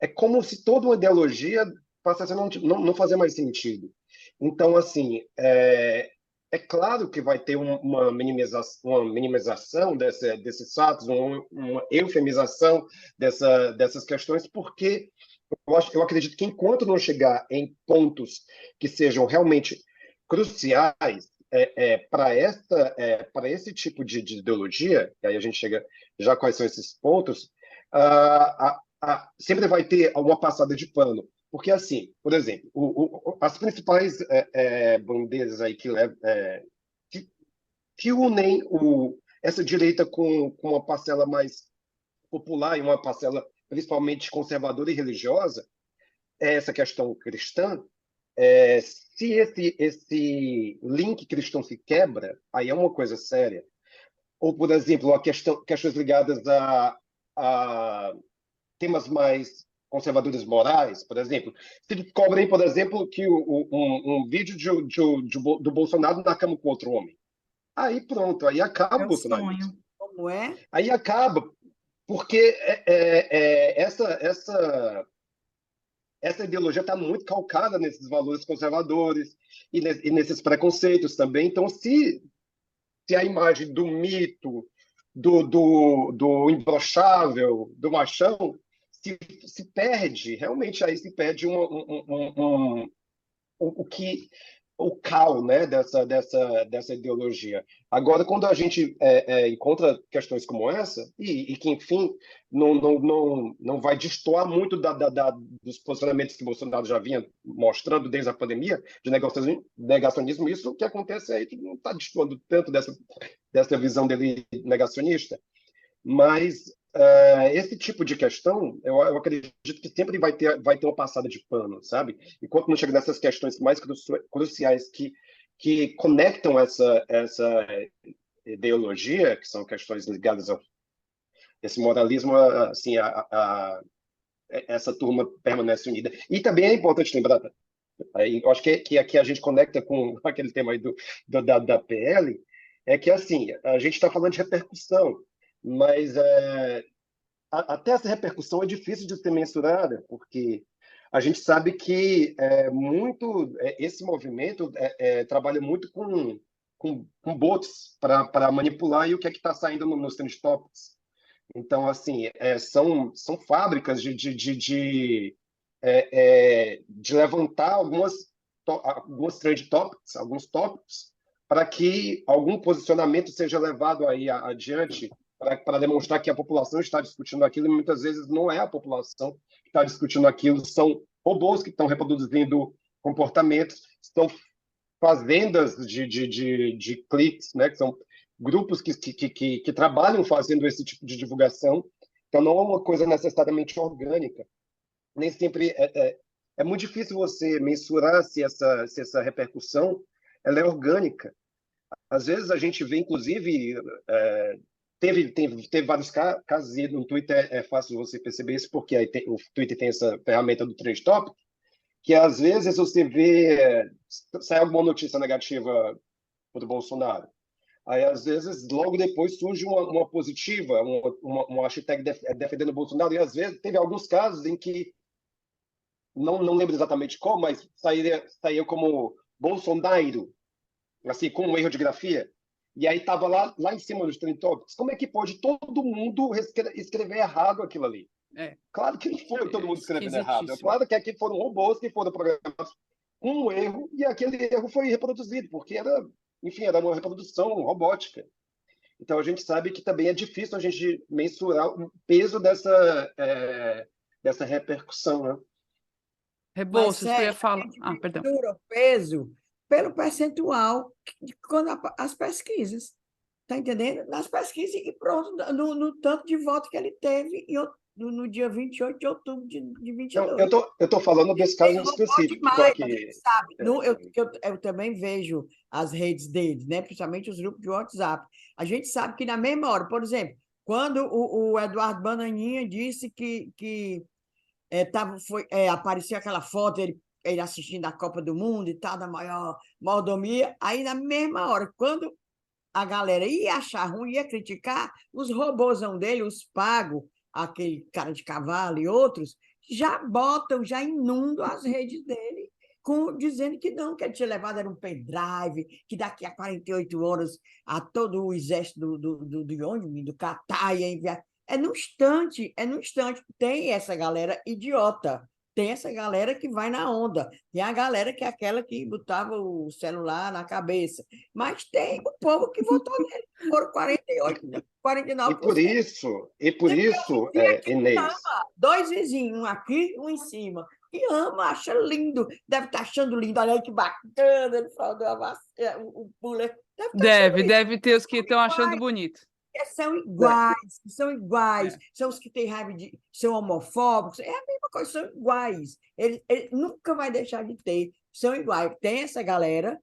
é como se toda uma ideologia passasse a não fazer mais sentido. Então, assim, é claro que vai ter uma minimização desses fatos, uma eufemização dessas questões, porque eu acredito que enquanto não chegar em pontos que sejam realmente cruciais para esse tipo de ideologia, e aí a gente chega já quais são esses pontos, sempre vai ter uma passada de pano. Porque, assim, por exemplo, as principais bandeiras aí que, que unem essa direita com uma parcela mais popular e uma parcela principalmente conservadora e religiosa, é essa questão cristã. Se esse link cristão se quebra, aí é uma coisa séria. Ou, por exemplo, questões ligadas a temas mais conservadores morais, por exemplo. Se descobrem, por exemplo, que um vídeo do Bolsonaro na cama com outro homem. Aí pronto, aí acaba
É
o
o
bolsonarismo.
sonho.
Como é?
Aí acaba, porque essa ideologia está muito calcada nesses valores conservadores e nesses preconceitos também. Então, se a imagem do mito, do imbrochável, do machão, se perde, realmente aí se perde o que o cal, né, dessa ideologia. Agora, quando a gente encontra questões como essa, e que, enfim, não vai destoar muito dos posicionamentos que Bolsonaro já vinha mostrando desde a pandemia, de negacionismo, isso que acontece aí não está destoando tanto dessa visão dele negacionista. Mas esse tipo de questão, eu acredito que sempre vai ter uma passada de pano, sabe? Enquanto não chega nessas questões mais cruciais que conectam essa ideologia, que são questões ligadas a esse moralismo, assim, essa turma permanece unida. E também é importante lembrar, eu acho que aqui a gente conecta com aquele tema aí da PL, é que, assim, a gente está falando de repercussão, mas até essa repercussão é difícil de ser mensurada, porque a gente sabe que esse movimento trabalha muito com bots para manipular e o que é que está saindo nos trend topics. Então, assim, são fábricas de levantar alguns trend topics, alguns tópicos, para que algum posicionamento seja levado aí adiante para demonstrar que a população está discutindo aquilo, e muitas vezes não é a população que está discutindo aquilo, são robôs que estão reproduzindo comportamentos, são fazendas de cliques, né, que são grupos que trabalham fazendo esse tipo de divulgação. Então, não é uma coisa necessariamente orgânica. Nem sempre é muito difícil você mensurar se essa repercussão ela é orgânica. Às vezes a gente vê, inclusive, teve vários casos, e no Twitter é fácil você perceber isso, porque aí o Twitter tem essa ferramenta do Trend Topic, que às vezes você vê, sai alguma notícia negativa para o Bolsonaro. Aí, às vezes, logo depois surge uma positiva, uma hashtag defendendo o Bolsonaro, e às vezes teve alguns casos em que, não lembro exatamente como, mas saía como Bolsonaro, assim, com um erro de grafia, e aí estava lá em cima dos trend topics. Como é que pode todo mundo escrever errado aquilo ali? Claro que não foi todo mundo escrevendo errado. É claro que aqui foram robôs que foram programados com um erro, e aquele erro foi reproduzido, porque era uma reprodução robótica. Então, a gente sabe que também é difícil a gente mensurar o peso dessa repercussão, né?
Rebouças, tu ia
Sérgio, a
falar.
gente
Perdão.
mistura o peso pelo percentual as pesquisas. Está entendendo? Nas pesquisas e pronto, no tanto de voto que ele teve no dia 28 de outubro de
Não,
22.
eu tô falando desse caso específico.
Demais,
Que,
a gente sabe. Eu também vejo as redes deles, né? Principalmente os grupos de WhatsApp. A gente sabe que na mesma hora, por exemplo, quando o Eduardo Bananinha disse que apareceu aquela foto, ele ele assistindo a Copa do Mundo e tal, da maior mordomia. Aí, na mesma hora, quando a galera ia achar ruim, ia criticar, os robôzão dele, os pagos, aquele cara de cavalo e outros, já botam, já inundam as redes dele, dizendo que não, que ele tinha levado era um pendrive, que daqui a 48 horas a todo o exército do Catar ia enviar. É no instante, é no instante. Tem essa galera idiota, tem essa galera que vai na onda, tem a galera que é aquela que botava o celular na cabeça, mas tem o povo que votou nele, foram 48,
E
49%.
e por isso, Inês,
Dois vizinhos, um aqui, um em cima, que ama, acha lindo, deve estar achando lindo, olha aí que bacana, ele falou o Buller,
Deve ter os que estão achando bonito.
são iguais, são os que têm raiva são homofóbicos, é a mesma coisa, são iguais. Ele nunca vai deixar de ter, são iguais. Tem essa galera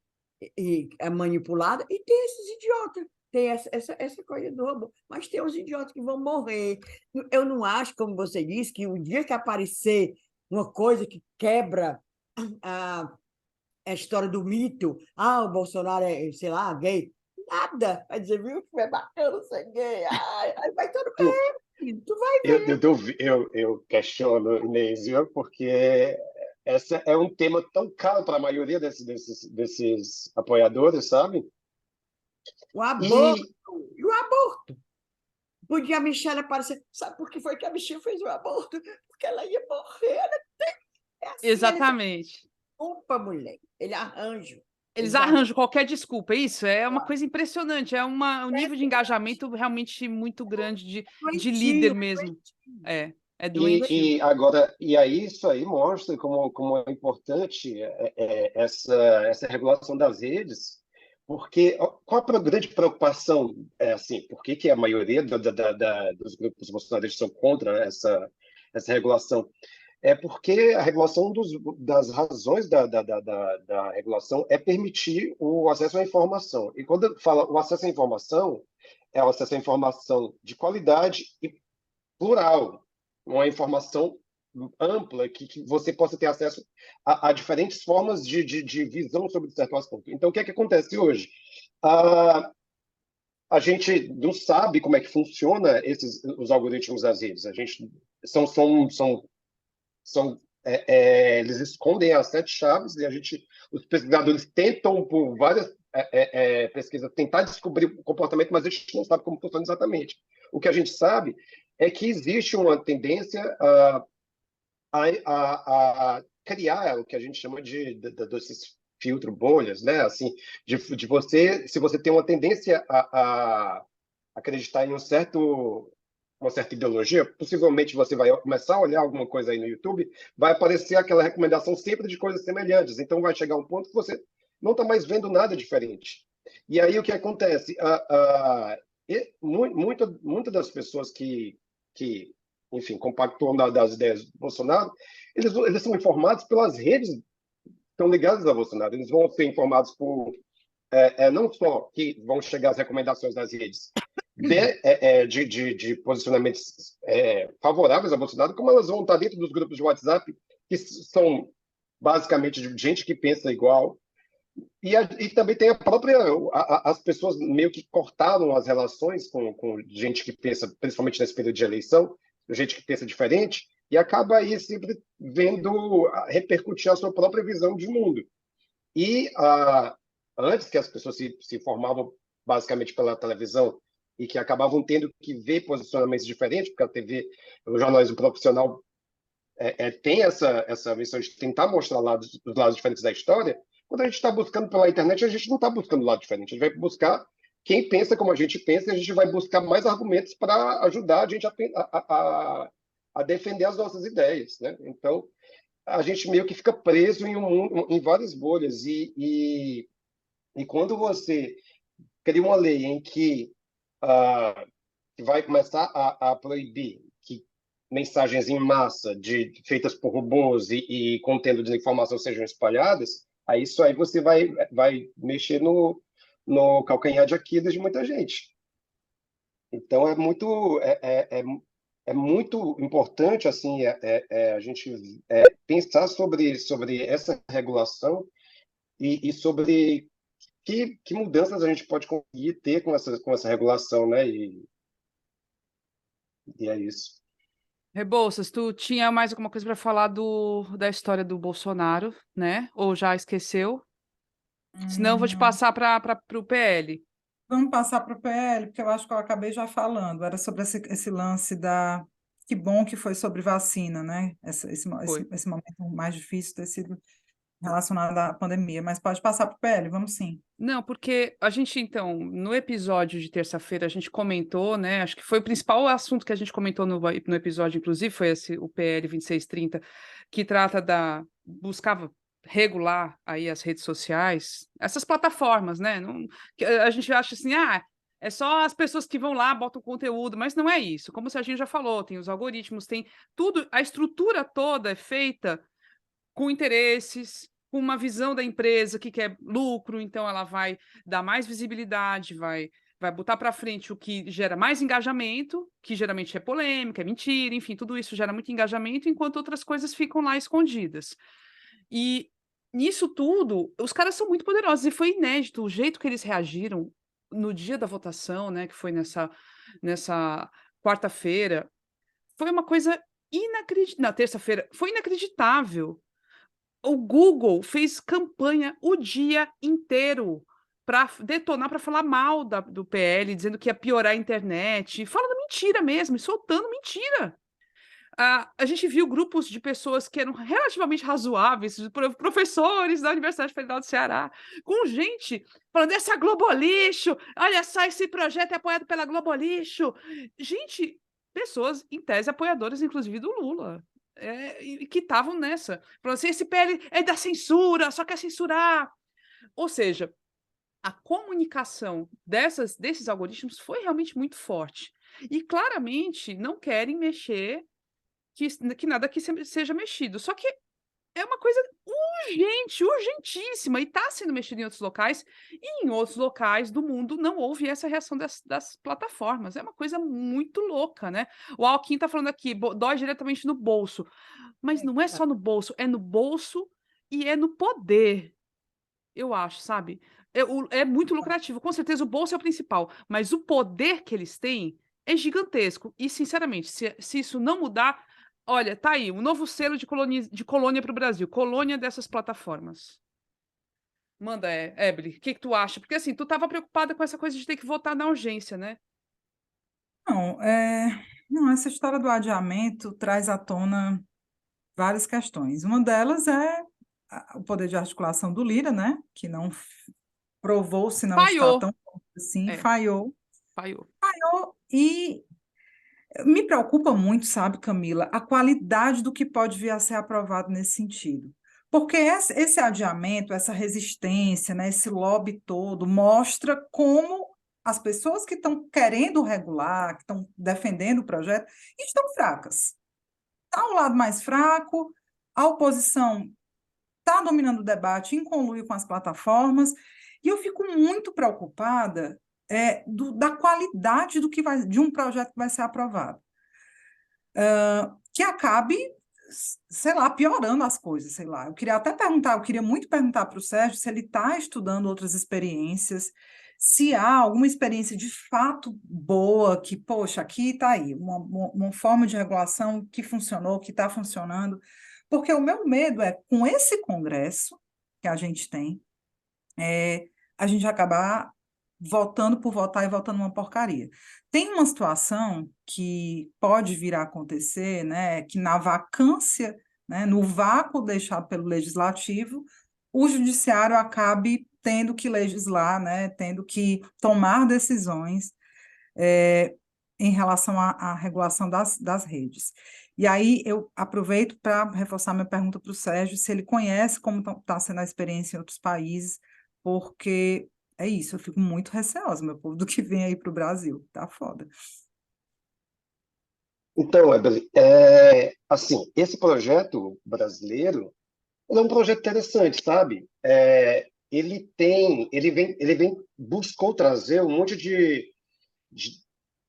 é manipulada e tem esses idiotas, tem essa coisa do robô, mas tem os idiotas que vão morrer. Eu não acho, como você disse, que o dia que aparecer uma coisa que quebra a história do mito, o Bolsonaro é, sei lá, gay, nada. Vai dizer, viu, que é bacana ser gay. Ai, vai tudo bem, tu vai ver.
eu questiono, Inês, viu? Porque esse é um tema tão caro para a maioria desses apoiadores, sabe?
O aborto, e o aborto. Podia a Michelle aparecer. Sabe por que foi que a Michelle fez o aborto? Porque ela ia morrer. Assim,
Exatamente.
Desculpa, mulher. Ele arranja.
Eles arranjam qualquer desculpa. Isso é uma coisa impressionante. É um nível de engajamento realmente muito grande de líder mesmo. É doentio.
E aí isso aí mostra como é importante essa regulação das redes, porque qual a grande preocupação é assim, por que a maioria dos grupos bolsonaristas são contra essa regulação? É porque a regulação das razões da regulação é permitir o acesso à informação. E quando fala o acesso à informação, é o acesso à informação de qualidade e plural, uma informação ampla que você possa ter acesso a diferentes formas de visão sobre certo assunto. Então, o que é que acontece hoje? A gente não sabe como é que funciona os algoritmos das redes. A gente eles escondem as 7 chaves e os pesquisadores tentam por várias pesquisas tentar descobrir o comportamento, mas a gente não sabe como funciona exatamente. O que a gente sabe é que existe uma tendência a criar o que a gente chama desses filtro bolhas, né? Assim, de você, se você tem uma tendência a acreditar em uma certa ideologia, possivelmente você vai começar a olhar alguma coisa aí no YouTube, vai aparecer aquela recomendação sempre de coisas semelhantes. Então vai chegar um ponto que você não está mais vendo nada diferente. E aí o que acontece? Muitas das pessoas que enfim, compactuam das ideias do Bolsonaro, eles são informados pelas redes que estão ligadas a Bolsonaro. Eles vão ser informados por não só que vão chegar as recomendações das redes de posicionamentos favoráveis a Bolsonaro, como elas vão estar dentro dos grupos de WhatsApp, que são basicamente de gente que pensa igual. E também tem as pessoas meio que cortaram as relações com gente que pensa, principalmente nesse período de eleição, gente que pensa diferente, e acaba aí sempre vendo repercutir a sua própria visão de mundo. E antes que as pessoas se informavam basicamente pela televisão e que acabavam tendo que ver posicionamentos diferentes, porque a TV, o jornalismo profissional tem essa missão de tentar mostrar os lados diferentes da história. Quando a gente está buscando pela internet, a gente não está buscando lado diferente, a gente vai buscar quem pensa como a gente pensa e a gente vai buscar mais argumentos para ajudar a gente a defender as nossas ideias, né? Então, a gente meio que fica preso em várias bolhas e quando você cria uma lei em que vai começar a proibir que mensagens em massa feitas por robôs e contendo desinformação sejam espalhadas, aí isso aí você vai mexer no calcanhar de Aquiles de muita gente. Então é é muito importante assim a gente pensar sobre essa regulação e sobre que mudanças a gente pode conseguir ter com essa regulação, né? E é isso.
Rebouças, tu tinha mais alguma coisa para falar da história do Bolsonaro, né? Ou já esqueceu? Senão eu vou te
Não.
passar para o PL.
Vamos passar para o PL, porque eu acho que eu acabei já falando. Era sobre esse lance da. Que bom que foi sobre vacina, né?
Foi.
Esse momento mais difícil ter sido relacionado à pandemia. Mas pode passar para o PL, vamos sim.
Não, porque a gente, então, no episódio de terça-feira, a gente comentou, né? Acho que foi o principal assunto que a gente comentou no episódio, inclusive, foi o PL 2630, que buscava regular aí as redes sociais, essas plataformas, né? Não, que a gente acha assim, é só as pessoas que vão lá, botam conteúdo, mas não é isso. Como a gente já falou, tem os algoritmos, tem tudo, a estrutura toda é feita com interesses, com uma visão da empresa que quer lucro, então ela vai dar mais visibilidade, vai botar para frente o que gera mais engajamento, que geralmente é polêmica, é mentira, enfim, tudo isso gera muito engajamento, enquanto outras coisas ficam lá escondidas. E nisso tudo, os caras são muito poderosos, e foi inédito o jeito que eles reagiram no dia da votação, né, que foi nessa quarta-feira, foi uma coisa inacreditável. Na terça-feira, foi inacreditável. O Google fez campanha o dia inteiro para detonar, para falar mal do PL, dizendo que ia piorar a internet, falando mentira mesmo, e soltando mentira. A gente viu grupos de pessoas que eram relativamente razoáveis, professores da Universidade Federal do Ceará, com gente falando, essa Globo lixo, olha só, esse projeto é apoiado pela Globo lixo. Gente, pessoas, em tese, apoiadoras, inclusive, do Lula. E que estavam nessa. Falando assim, esse PL é da censura, só quer censurar. Ou seja, a comunicação desses algoritmos foi realmente muito forte. E claramente não querem mexer que nada aqui seja mexido. Só que é uma coisa urgente, urgentíssima, e está sendo mexido em outros locais, e em outros locais do mundo não houve essa reação das plataformas. É uma coisa muito louca, né? O Alckmin está falando aqui, dói diretamente no bolso. Mas não é só no bolso, é no bolso e é no poder, eu acho, sabe? É muito lucrativo. Com certeza o bolso é o principal, mas o poder que eles têm é gigantesco. E, sinceramente, se isso não mudar, olha, tá aí, um novo selo de colônia para o Brasil, colônia dessas plataformas. Manda, Ebele, o que tu acha? Porque assim, tu estava preocupada com essa coisa de ter que votar na urgência, né?
Não, não, essa história do adiamento traz à tona várias questões. Uma delas é o poder de articulação do Lira, né? Que não provou-se não estar
Falhou.
tão forte assim,
É,
falhou.
falhou.
E me preocupa muito, sabe, Camila, a qualidade do que pode vir a ser aprovado nesse sentido. Porque esse adiamento, essa resistência, né, esse lobby todo, mostra como as pessoas que estão querendo regular, que estão defendendo o projeto, estão fracas. Está o lado mais fraco, a oposição está dominando o debate em conluio com as plataformas, e eu fico muito preocupada da qualidade de um projeto que vai ser aprovado. Que acabe, sei lá, piorando as coisas, sei lá. Eu queria muito perguntar para o Sérgio se ele está estudando outras experiências, se há alguma experiência de fato boa, que, poxa, aqui está aí, uma forma de regulação que funcionou, que está funcionando, porque o meu medo é, com esse Congresso que a gente tem, a gente acabar votando por votar e votando uma porcaria. Tem uma situação que pode vir a acontecer, né, que na vacância, né, no vácuo deixado pelo Legislativo, o Judiciário acabe tendo que legislar, né, tendo que tomar decisões em relação à regulação das redes. E aí eu aproveito para reforçar minha pergunta para o Sérgio, se ele conhece como está sendo a experiência em outros países, porque é isso, eu fico muito receosa, meu povo, do que vem aí para o Brasil. Tá foda.
Então, Eberly, assim, esse projeto brasileiro, ele é um projeto interessante, sabe? Buscou trazer um monte de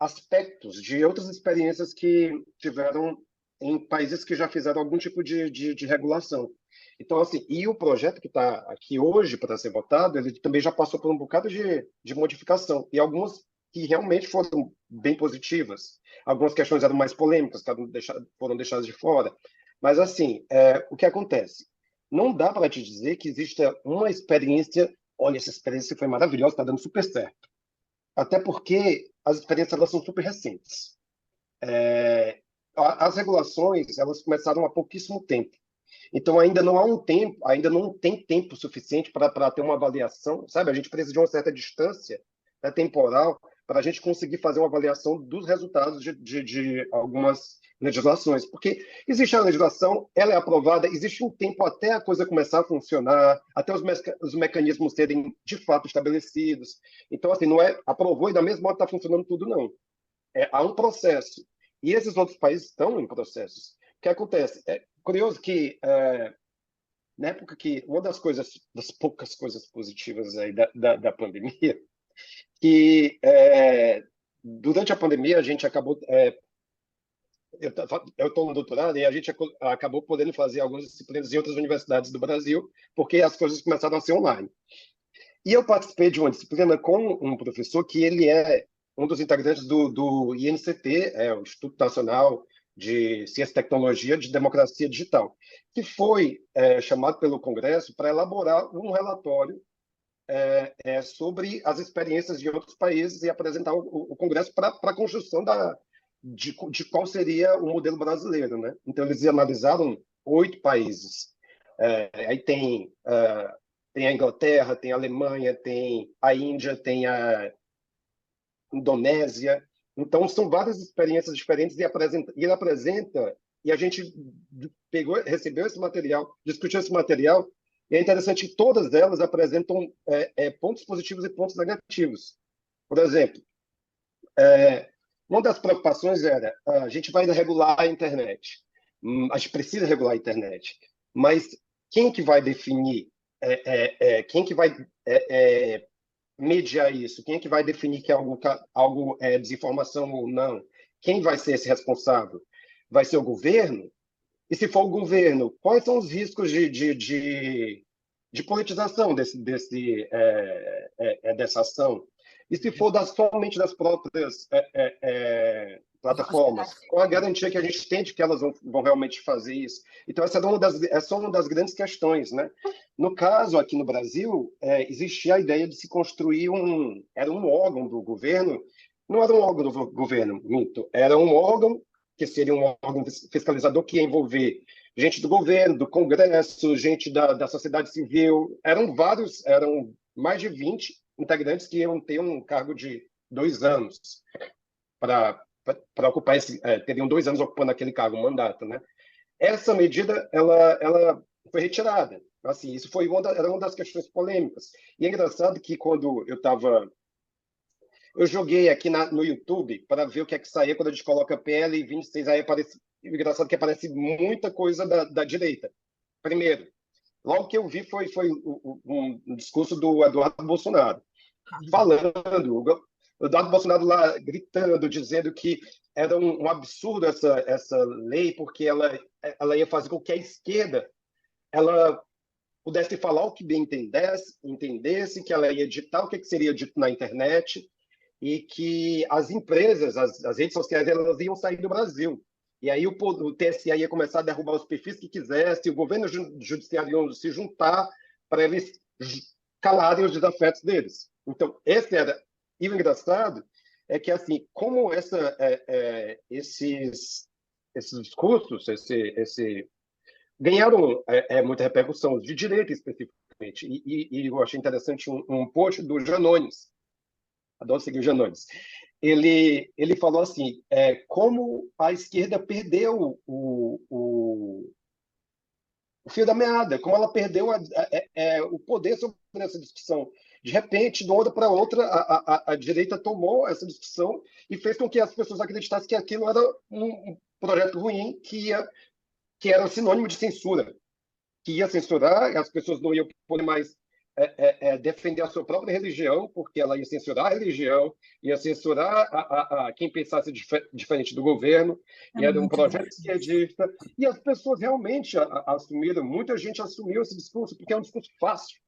aspectos de outras experiências que tiveram em países que já fizeram algum tipo de regulação. Então, assim, e o projeto que está aqui hoje para ser votado, ele também já passou por um bocado de modificação, e algumas que realmente foram bem positivas. Algumas questões eram mais polêmicas, que foram deixadas de fora. Mas, assim, o que acontece? Não dá para te dizer que exista uma experiência, olha, essa experiência foi maravilhosa, está dando super certo. Até porque as experiências elas são super recentes. As regulações elas começaram há pouquíssimo tempo. Então, ainda não há um tempo, ainda não tem tempo suficiente para ter uma avaliação, sabe? A gente precisa de uma certa distância, né, temporal para a gente conseguir fazer uma avaliação dos resultados de algumas legislações. Porque existe a legislação, ela é aprovada, existe um tempo até a coisa começar a funcionar, até os mecanismos serem de fato estabelecidos. Então, assim, não é aprovou e da mesma hora está funcionando tudo, não. Há um processo. E esses outros países estão em processos. O que acontece? É curioso que, na época que, uma das coisas, das poucas coisas positivas aí da pandemia, que durante a pandemia a gente acabou, eu estou no doutorado e a gente acabou podendo fazer algumas disciplinas em outras universidades do Brasil, porque as coisas começaram a ser online. E eu participei de uma disciplina com um professor que ele é um dos integrantes do INCT, o Instituto Nacional de Ciência e Tecnologia de Democracia Digital, que foi chamado pelo Congresso para elaborar um relatório sobre as experiências de outros países e apresentar o Congresso para a construção de qual seria o modelo brasileiro, né? Então, eles analisaram 8 países. Aí tem a Inglaterra, tem a Alemanha, tem a Índia, tem a Indonésia. Então, são várias experiências diferentes e ele apresenta, e a gente recebeu esse material, discutiu esse material, e é interessante que todas elas apresentam pontos positivos e pontos negativos. Por exemplo, uma das preocupações era, a gente vai regular a internet, a gente precisa regular a internet, mas quem que vai definir, quem que vai mediar isso? Quem é que vai definir que algo é desinformação ou não? Quem vai ser esse responsável? Vai ser o governo? E se for o governo, quais são os riscos de politização dessa ação? E se for somente das próprias plataformas, qual a garantia que a gente tem de que elas vão realmente fazer isso? Então, essa é só uma das grandes questões, né? No caso, aqui no Brasil, existia a ideia de se construir era um órgão do governo, não era um órgão do governo, minto, era um órgão que seria um órgão fiscalizador que ia envolver gente do governo, do Congresso, gente da sociedade civil, eram mais de 20 integrantes que iam ter um cargo de 2 anos para ocupar teriam 2 anos ocupando aquele cargo, um mandato, né? Essa medida, ela foi retirada. Assim, isso era uma das questões polêmicas. E é engraçado que quando eu joguei aqui no YouTube para ver o que é que saía quando a gente coloca PL 26, aí aparece, engraçado que aparece muita coisa da direita. Primeiro, logo que eu vi foi um discurso do Eduardo Bolsonaro, falando, o Eduardo Bolsonaro lá gritando, dizendo que era um absurdo essa lei, porque ela ia fazer com que a esquerda ela pudesse falar o que bem entendesse, que ela ia ditar o que seria dito na internet, e que as empresas, as redes sociais, elas iam sair do Brasil. E aí o TSE ia começar a derrubar os perfis que quisesse, o governo judiciário ia se juntar para eles calarem os desafetos deles. Então, esse era... E o engraçado é que, assim, como esses discursos, ganharam muita repercussão, de direita especificamente, e eu achei interessante um post do Janones, adoro seguir o Janones. Ele falou assim, como a esquerda perdeu o fio da meada, como ela perdeu o poder sobre essa discussão. De repente, de uma hora para outra, a direita tomou essa discussão e fez com que as pessoas acreditassem que aquilo era um projeto ruim, que era sinônimo de censura, que ia censurar, as pessoas não iam poder mais defender a sua própria religião, porque ela ia censurar a religião, ia censurar quem pensasse diferente do governo,
É
e era um
muito
projeto
difícil.
esquerdista. E as pessoas realmente assumiram, muita gente assumiu esse discurso, porque é um discurso fácil,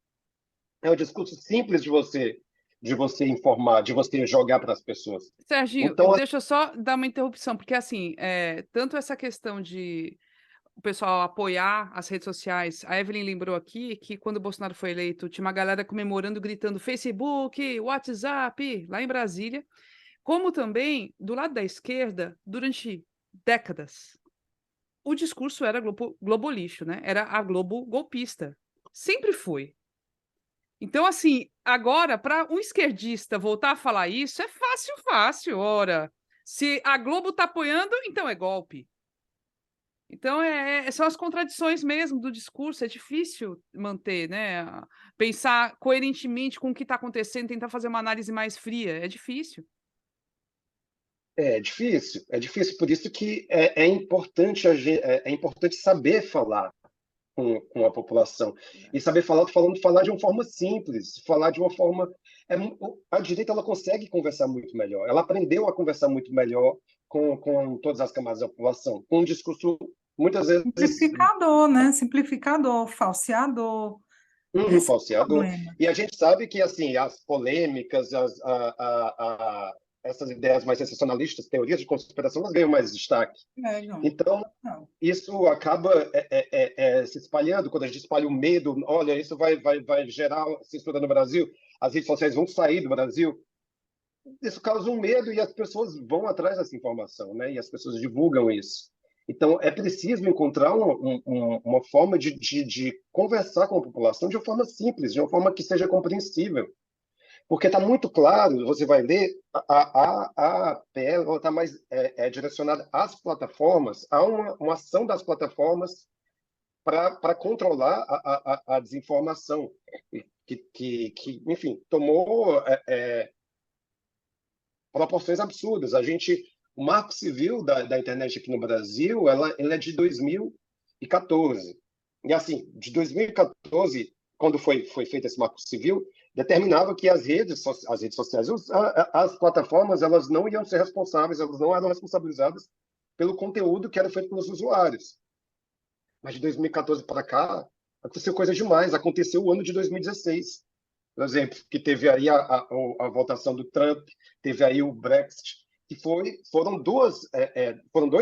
é um discurso simples de você informar, de você jogar para as pessoas.
Serginho,
Então,
deixa eu só dar uma interrupção, porque assim, tanto essa questão de o pessoal apoiar as redes sociais, a Evelyn lembrou aqui que quando o Bolsonaro foi eleito, tinha uma galera comemorando, gritando Facebook, WhatsApp, lá em Brasília, como também, do lado da esquerda, durante décadas, o discurso era globolixo, né? Era a Globo golpista. Sempre foi. Então, assim, agora, para um esquerdista voltar a falar isso, é fácil, fácil. Ora, se a Globo está apoiando, então é golpe. Então, são as contradições mesmo do discurso, é difícil manter, né? Pensar coerentemente com o que está acontecendo, tentar fazer uma análise mais fria, é difícil.
é difícil, por isso que é importante é importante saber falar com a população. E saber falar, falar de uma forma simples, falar de uma forma. A direita ela consegue conversar muito melhor, ela aprendeu a conversar muito melhor com todas as camadas da população, com um discurso muitas vezes
Simplificador, né? Simplificador, falseador. Esse é o
falseador.
problema.
E a gente sabe que assim as polêmicas, essas ideias mais sensacionalistas, teorias de conspiração, elas ganham mais destaque.
Não.
Então,
Não.
isso acaba se espalhando. Quando a gente espalha o medo, olha, isso vai gerar censura no Brasil, as redes sociais vão sair do Brasil. Isso causa um medo e as pessoas vão atrás dessa informação, né? E as pessoas divulgam isso. Então, é preciso encontrar uma forma de conversar com a população de uma forma simples, de uma forma que seja compreensível. Porque está muito claro, você vai ler, a PL está mais direcionada às plataformas, há uma ação das plataformas para controlar a desinformação, enfim, tomou proporções absurdas. O Marco Civil da internet aqui no Brasil, ele é de 2014. E assim, de 2014, quando foi feito esse Marco Civil, determinava que as redes sociais, as plataformas, elas não iam ser responsáveis, elas não eram responsabilizadas pelo conteúdo que era feito pelos usuários. Mas de 2014 para cá, aconteceu coisa demais. Aconteceu o ano de 2016, por exemplo, que teve aí a votação do Trump, teve aí o Brexit, que foram dois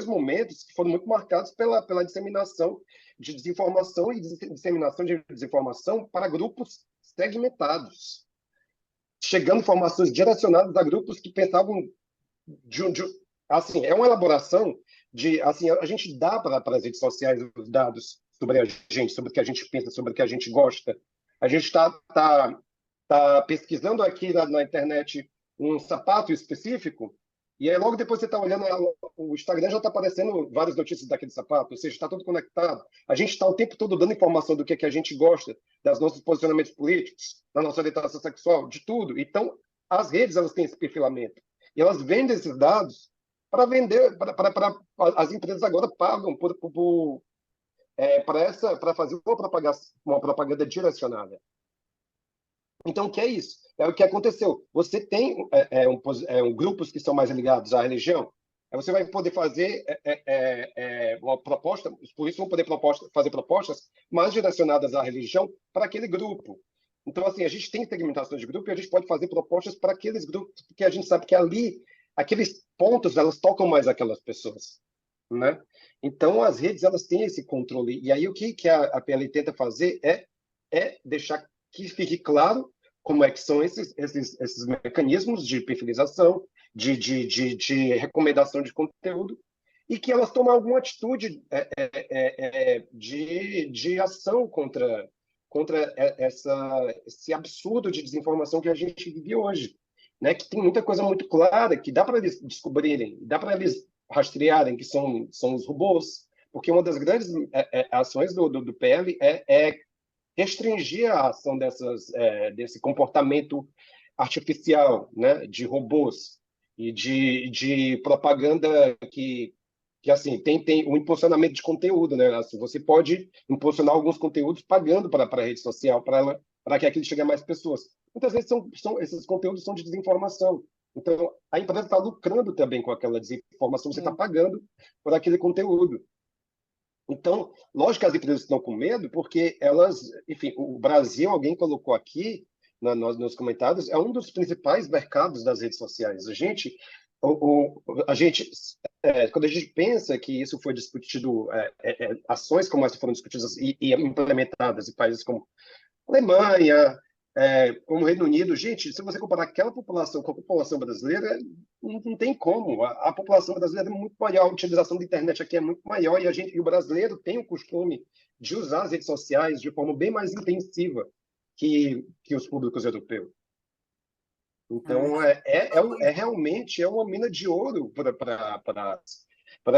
momentos que foram muito marcados pela disseminação de desinformação e disseminação de desinformação para grupos segmentados, chegando informações direcionadas a grupos que pensavam assim, é uma elaboração assim, a gente dá para as redes sociais os dados sobre a gente, sobre o que a gente pensa, sobre o que a gente gosta. A gente tá pesquisando aqui na internet um sapato específico, e aí logo depois você está olhando, o Instagram já está aparecendo várias notícias daquele sapato, ou seja, está tudo conectado. A gente está o tempo todo dando informação do que a gente gosta, dos nossos posicionamentos políticos, da nossa orientação sexual, de tudo. Então, as redes elas têm esse perfilamento. E elas vendem esses dados para vender, as empresas agora pagam para fazer uma propaganda direcionada. Então, o que é isso? É o que aconteceu. Você tem grupos que são mais ligados à religião, aí você vai poder fazer uma proposta, os políticos vão poder fazer propostas mais direcionadas à religião para aquele grupo. Então, assim, a gente tem segmentação de grupo e a gente pode fazer propostas para aqueles grupos, porque a gente sabe que ali, aqueles pontos, elas tocam mais aquelas pessoas, né? Então, as redes, elas têm esse controle. E aí, o que a PL tenta fazer é deixar que fique claro como é que são esses mecanismos de perfilização, de recomendação de conteúdo, e que elas tomem alguma atitude de ação contra esse absurdo de desinformação que a gente vive hoje, né? Que tem muita coisa muito clara, que dá para eles descobrirem, dá para eles rastrearem, que são os robôs, porque uma das grandes ações do PL é restringir a ação desse comportamento artificial, né, de robôs e de propaganda que assim tem o impulsionamento de conteúdo, né? Assim, você pode impulsionar alguns conteúdos pagando para a rede social para ela para que aquilo chegue a mais pessoas. Muitas vezes esses conteúdos são de desinformação. Então, a empresa está lucrando também com aquela desinformação, você está pagando por aquele conteúdo. Então, lógico que as empresas estão com medo, porque elas, enfim, o Brasil, alguém colocou aqui nos comentários, é um dos principais mercados das redes sociais. Quando a gente pensa que isso foi discutido, ações como essa foram discutidas e implementadas em países como Alemanha, como Reino Unido, gente, se você comparar aquela população com a população brasileira, não tem como. A população brasileira é muito maior, a utilização da internet aqui é muito maior e o brasileiro tem o costume de usar as redes sociais de forma bem mais intensiva que os públicos europeus. Então, realmente uma mina de ouro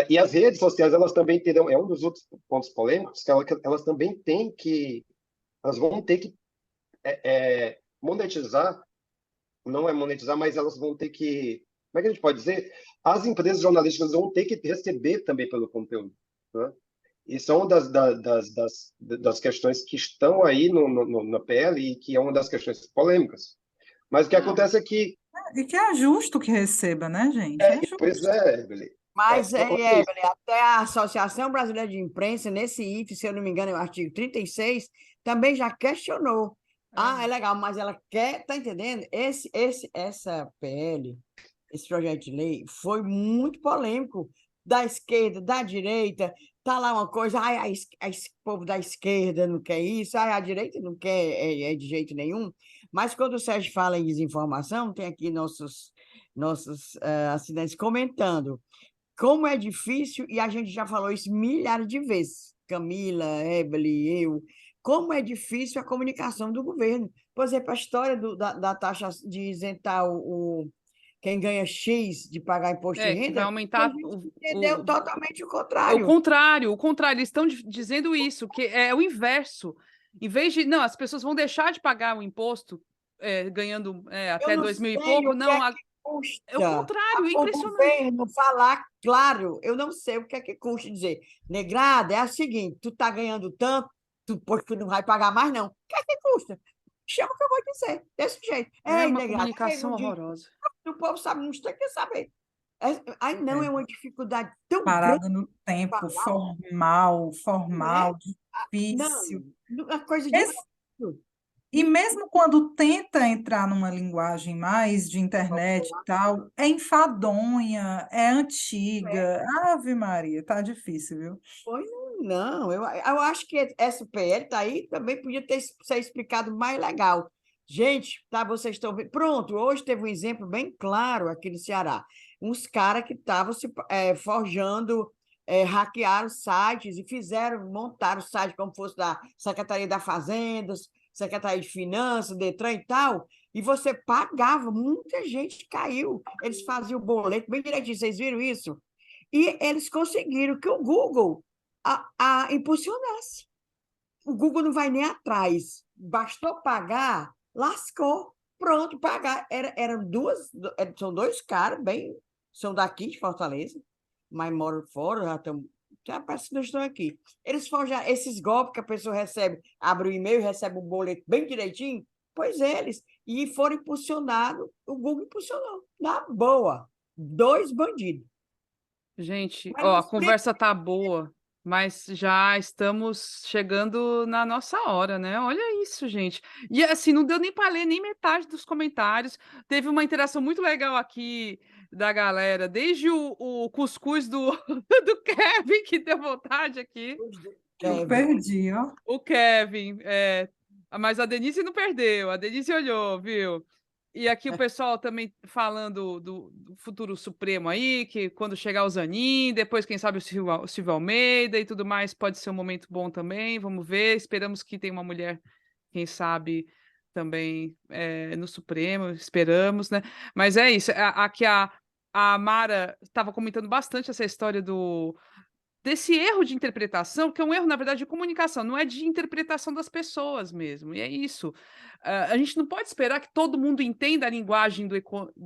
e as redes sociais, elas também terão, é um dos outros pontos polêmicos, que elas também elas vão ter que monetizar, não é monetizar, mas elas vão ter que, como é que a gente pode dizer? As empresas jornalísticas vão ter que receber também pelo conteúdo, né? E são das questões que estão aí na PL e que é uma das questões polêmicas. Mas o que acontece é que...
E que é justo que receba, né, gente? É justo.
Pois é, Evelyn.
Mas, Evelyn, até a Associação Brasileira de Imprensa, nesse IF, se eu não me engano, é o artigo 36, também já questionou. É legal, mas ela quer, tá entendendo? Essa PL, esse projeto de lei, foi muito polêmico, da esquerda, da direita, tá lá uma coisa, o povo da esquerda não quer isso, a direita não quer de jeito nenhum, mas quando o Sérgio fala em desinformação, tem aqui nossos assinantes comentando como é difícil, e a gente já falou isso milhares de vezes, Camila, Evelyn, eu, como é difícil a comunicação do governo. Por exemplo, a história da taxa de isentar quem ganha X de pagar imposto de renda,
que vai aumentar
entendeu totalmente o contrário.
O contrário, eles estão dizendo isso, que é o inverso. Em vez de, não, as pessoas vão deixar de pagar o imposto ganhando até 2.000 e pouco, não, é o contrário, é impressionante.
O governo falar, claro, eu não sei o que é que custa dizer, negrada, é o seguinte, tu tá ganhando tanto, tu não vai pagar mais não, o que é que custa? Chama o que eu vou dizer, desse jeito.
É uma comunicação horrorosa.
O povo sabe, não tem que saber. Não, é uma dificuldade tão
Parado
grande.
no tempo, formal, difícil.
Não, uma coisa difícil.
E mesmo quando tenta entrar numa linguagem mais de internet e tal, é enfadonha, é antiga. Ave Maria, tá difícil, viu?
Pois não, eu acho que essa PL tá aí, também podia ser explicado mais legal. Gente, tá, vocês estão vendo. Pronto, hoje teve um exemplo bem claro aqui no Ceará. Uns caras que estavam se forjando, hackearam sites e montaram o site como fosse da Secretaria da Fazendas, Secretaria de Finanças, Detran e tal, e você pagava, muita gente caiu. Eles faziam o boleto bem direitinho, vocês viram isso? E eles conseguiram que o Google impulsionasse. O Google não vai nem atrás. Bastou pagar, lascou. Pronto, pagar. São dois caras, são daqui de Fortaleza, mas moram fora, já parece que não estão aqui. Eles forjaram esses golpes que a pessoa recebe, abre o e-mail, recebe um boleto bem direitinho, pois e foram impulsionados, o Google impulsionou, na boa, 2 bandidos.
Gente, a conversa tá boa, mas já estamos chegando na nossa hora, né? Olha isso, gente. E assim, não deu nem para ler nem metade dos comentários. Teve uma interação muito legal aqui da galera, desde o cuscuz do Kevin, que deu vontade aqui.
Eu perdi, ó.
O Kevin, mas a Denise não perdeu, a Denise olhou, viu? E aqui o pessoal também falando do futuro Supremo aí, que quando chegar o Zanin, depois, quem sabe, o Silvio Almeida e tudo mais, pode ser um momento bom também, vamos ver. Esperamos que tenha uma mulher, quem sabe, também no Supremo, esperamos, né? Mas é isso, aqui a Mara estava comentando bastante essa história desse erro de interpretação, que é um erro, na verdade, de comunicação, não é de interpretação das pessoas mesmo, e é isso. A gente não pode esperar que todo mundo entenda a linguagem do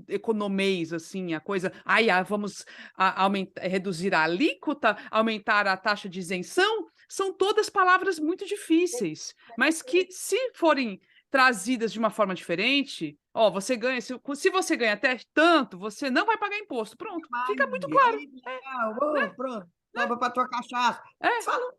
economês, assim, a coisa, vamos reduzir a alíquota, aumentar a taxa de isenção, são todas palavras muito difíceis, mas que, se forem trazidas de uma forma diferente, ó, você ganha, se você ganha até tanto, você não vai pagar imposto. Pronto, fica muito claro.
Pronto, toma para tua cachaça.
É,
Fala,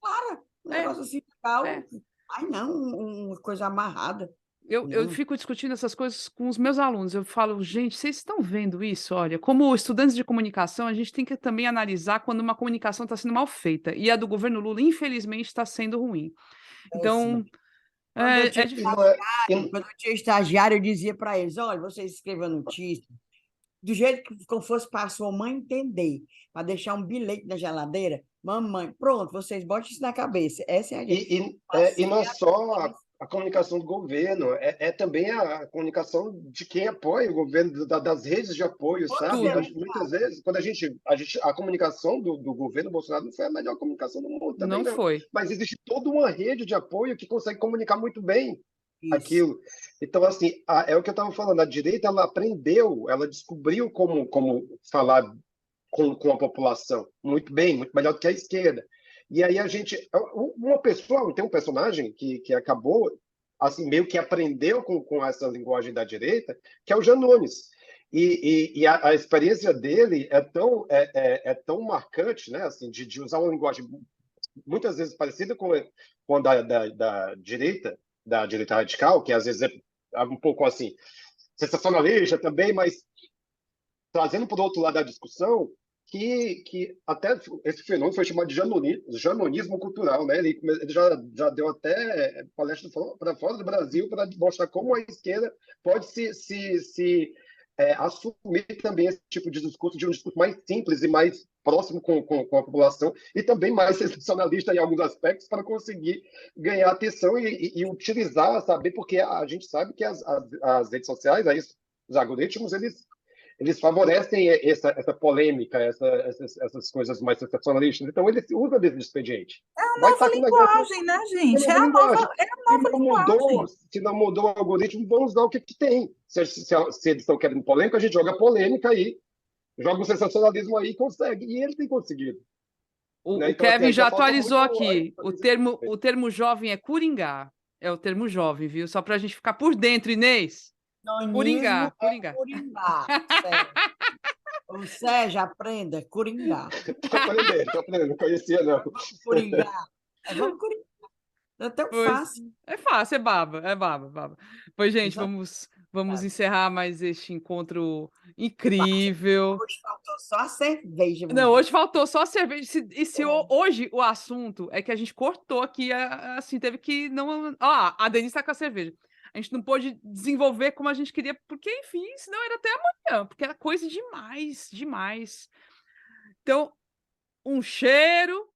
claro, um
é,
negócio assim legal.
é.
Ai, não, uma coisa amarrada.
Eu
Não.
fico discutindo essas coisas com os meus alunos. Eu falo, gente, vocês estão vendo isso? Olha, como estudantes de comunicação, a gente tem que também analisar quando uma comunicação está sendo mal feita. E a do governo Lula, infelizmente, está sendo ruim. Então,
Quando eu
é
tinha
difícil.
estagiário, eu dizia para eles: olha, vocês escrevam a notícia do jeito que como fosse para a sua mãe entender, para deixar um bilhete na geladeira. Mamãe, pronto, vocês botem isso na cabeça. Essa é a gente.
E não é só a comunicação do governo, é também a comunicação de quem apoia o governo, das redes de apoio, sabe? Muitas vezes, quando a comunicação do governo Bolsonaro não foi a melhor comunicação do mundo, também
Não foi.
Mas existe toda uma rede de apoio que consegue comunicar muito bem
Isso.
aquilo. Então, assim, é o que eu estava falando, a direita, ela aprendeu, ela descobriu como falar com a população muito bem, muito melhor do que a esquerda. E aí tem um personagem que acabou, assim, meio que aprendeu com essa linguagem da direita, que é o Janones. E a experiência dele é tão marcante, né, assim, de usar uma linguagem muitas vezes parecida com a da direita radical, que às vezes é um pouco assim, sensacionalista também, mas trazendo por outro lado da discussão, que até esse fenômeno foi chamado de janonismo cultural, né? Ele já deu até palestra para fora do Brasil para mostrar como a esquerda pode se assumir também esse tipo de discurso, de um discurso mais simples e mais próximo com a população, e também mais sensacionalista em alguns aspectos, para conseguir ganhar atenção e utilizar, saber, porque a gente sabe que as redes sociais, aí, os algoritmos, eles favorecem essa polêmica, essas coisas mais sensacionalistas. Então, eles usam desse expediente.
É a nova linguagem, né, gente? É a nova linguagem.
Se não mudou o algoritmo, vamos usar o que tem. Se eles estão querendo polêmica, a gente joga polêmica aí, joga o sensacionalismo aí e consegue. E ele tem conseguido.
O
Então,
Kevin
assim,
já atualizou aqui. O termo jovem é Coringá. É o termo jovem, viu? Só para a gente ficar por dentro, Inês. Coringá.
Coringá. O Sérgio, aprenda, Coringá.
Tô aprendendo, não conhecia, não.
Coringá. Vamos Coringá. Não é tão fácil.
É fácil, é baba. Pois, gente, vamos encerrar mais este encontro incrível.
Hoje faltou só a cerveja.
Não, hoje faltou só a cerveja. Hoje o assunto é que a gente cortou aqui, assim, teve que não... a Denise está com a cerveja. A gente não pôde desenvolver como a gente queria, porque, enfim, senão era até amanhã, porque era coisa demais. Então, um cheiro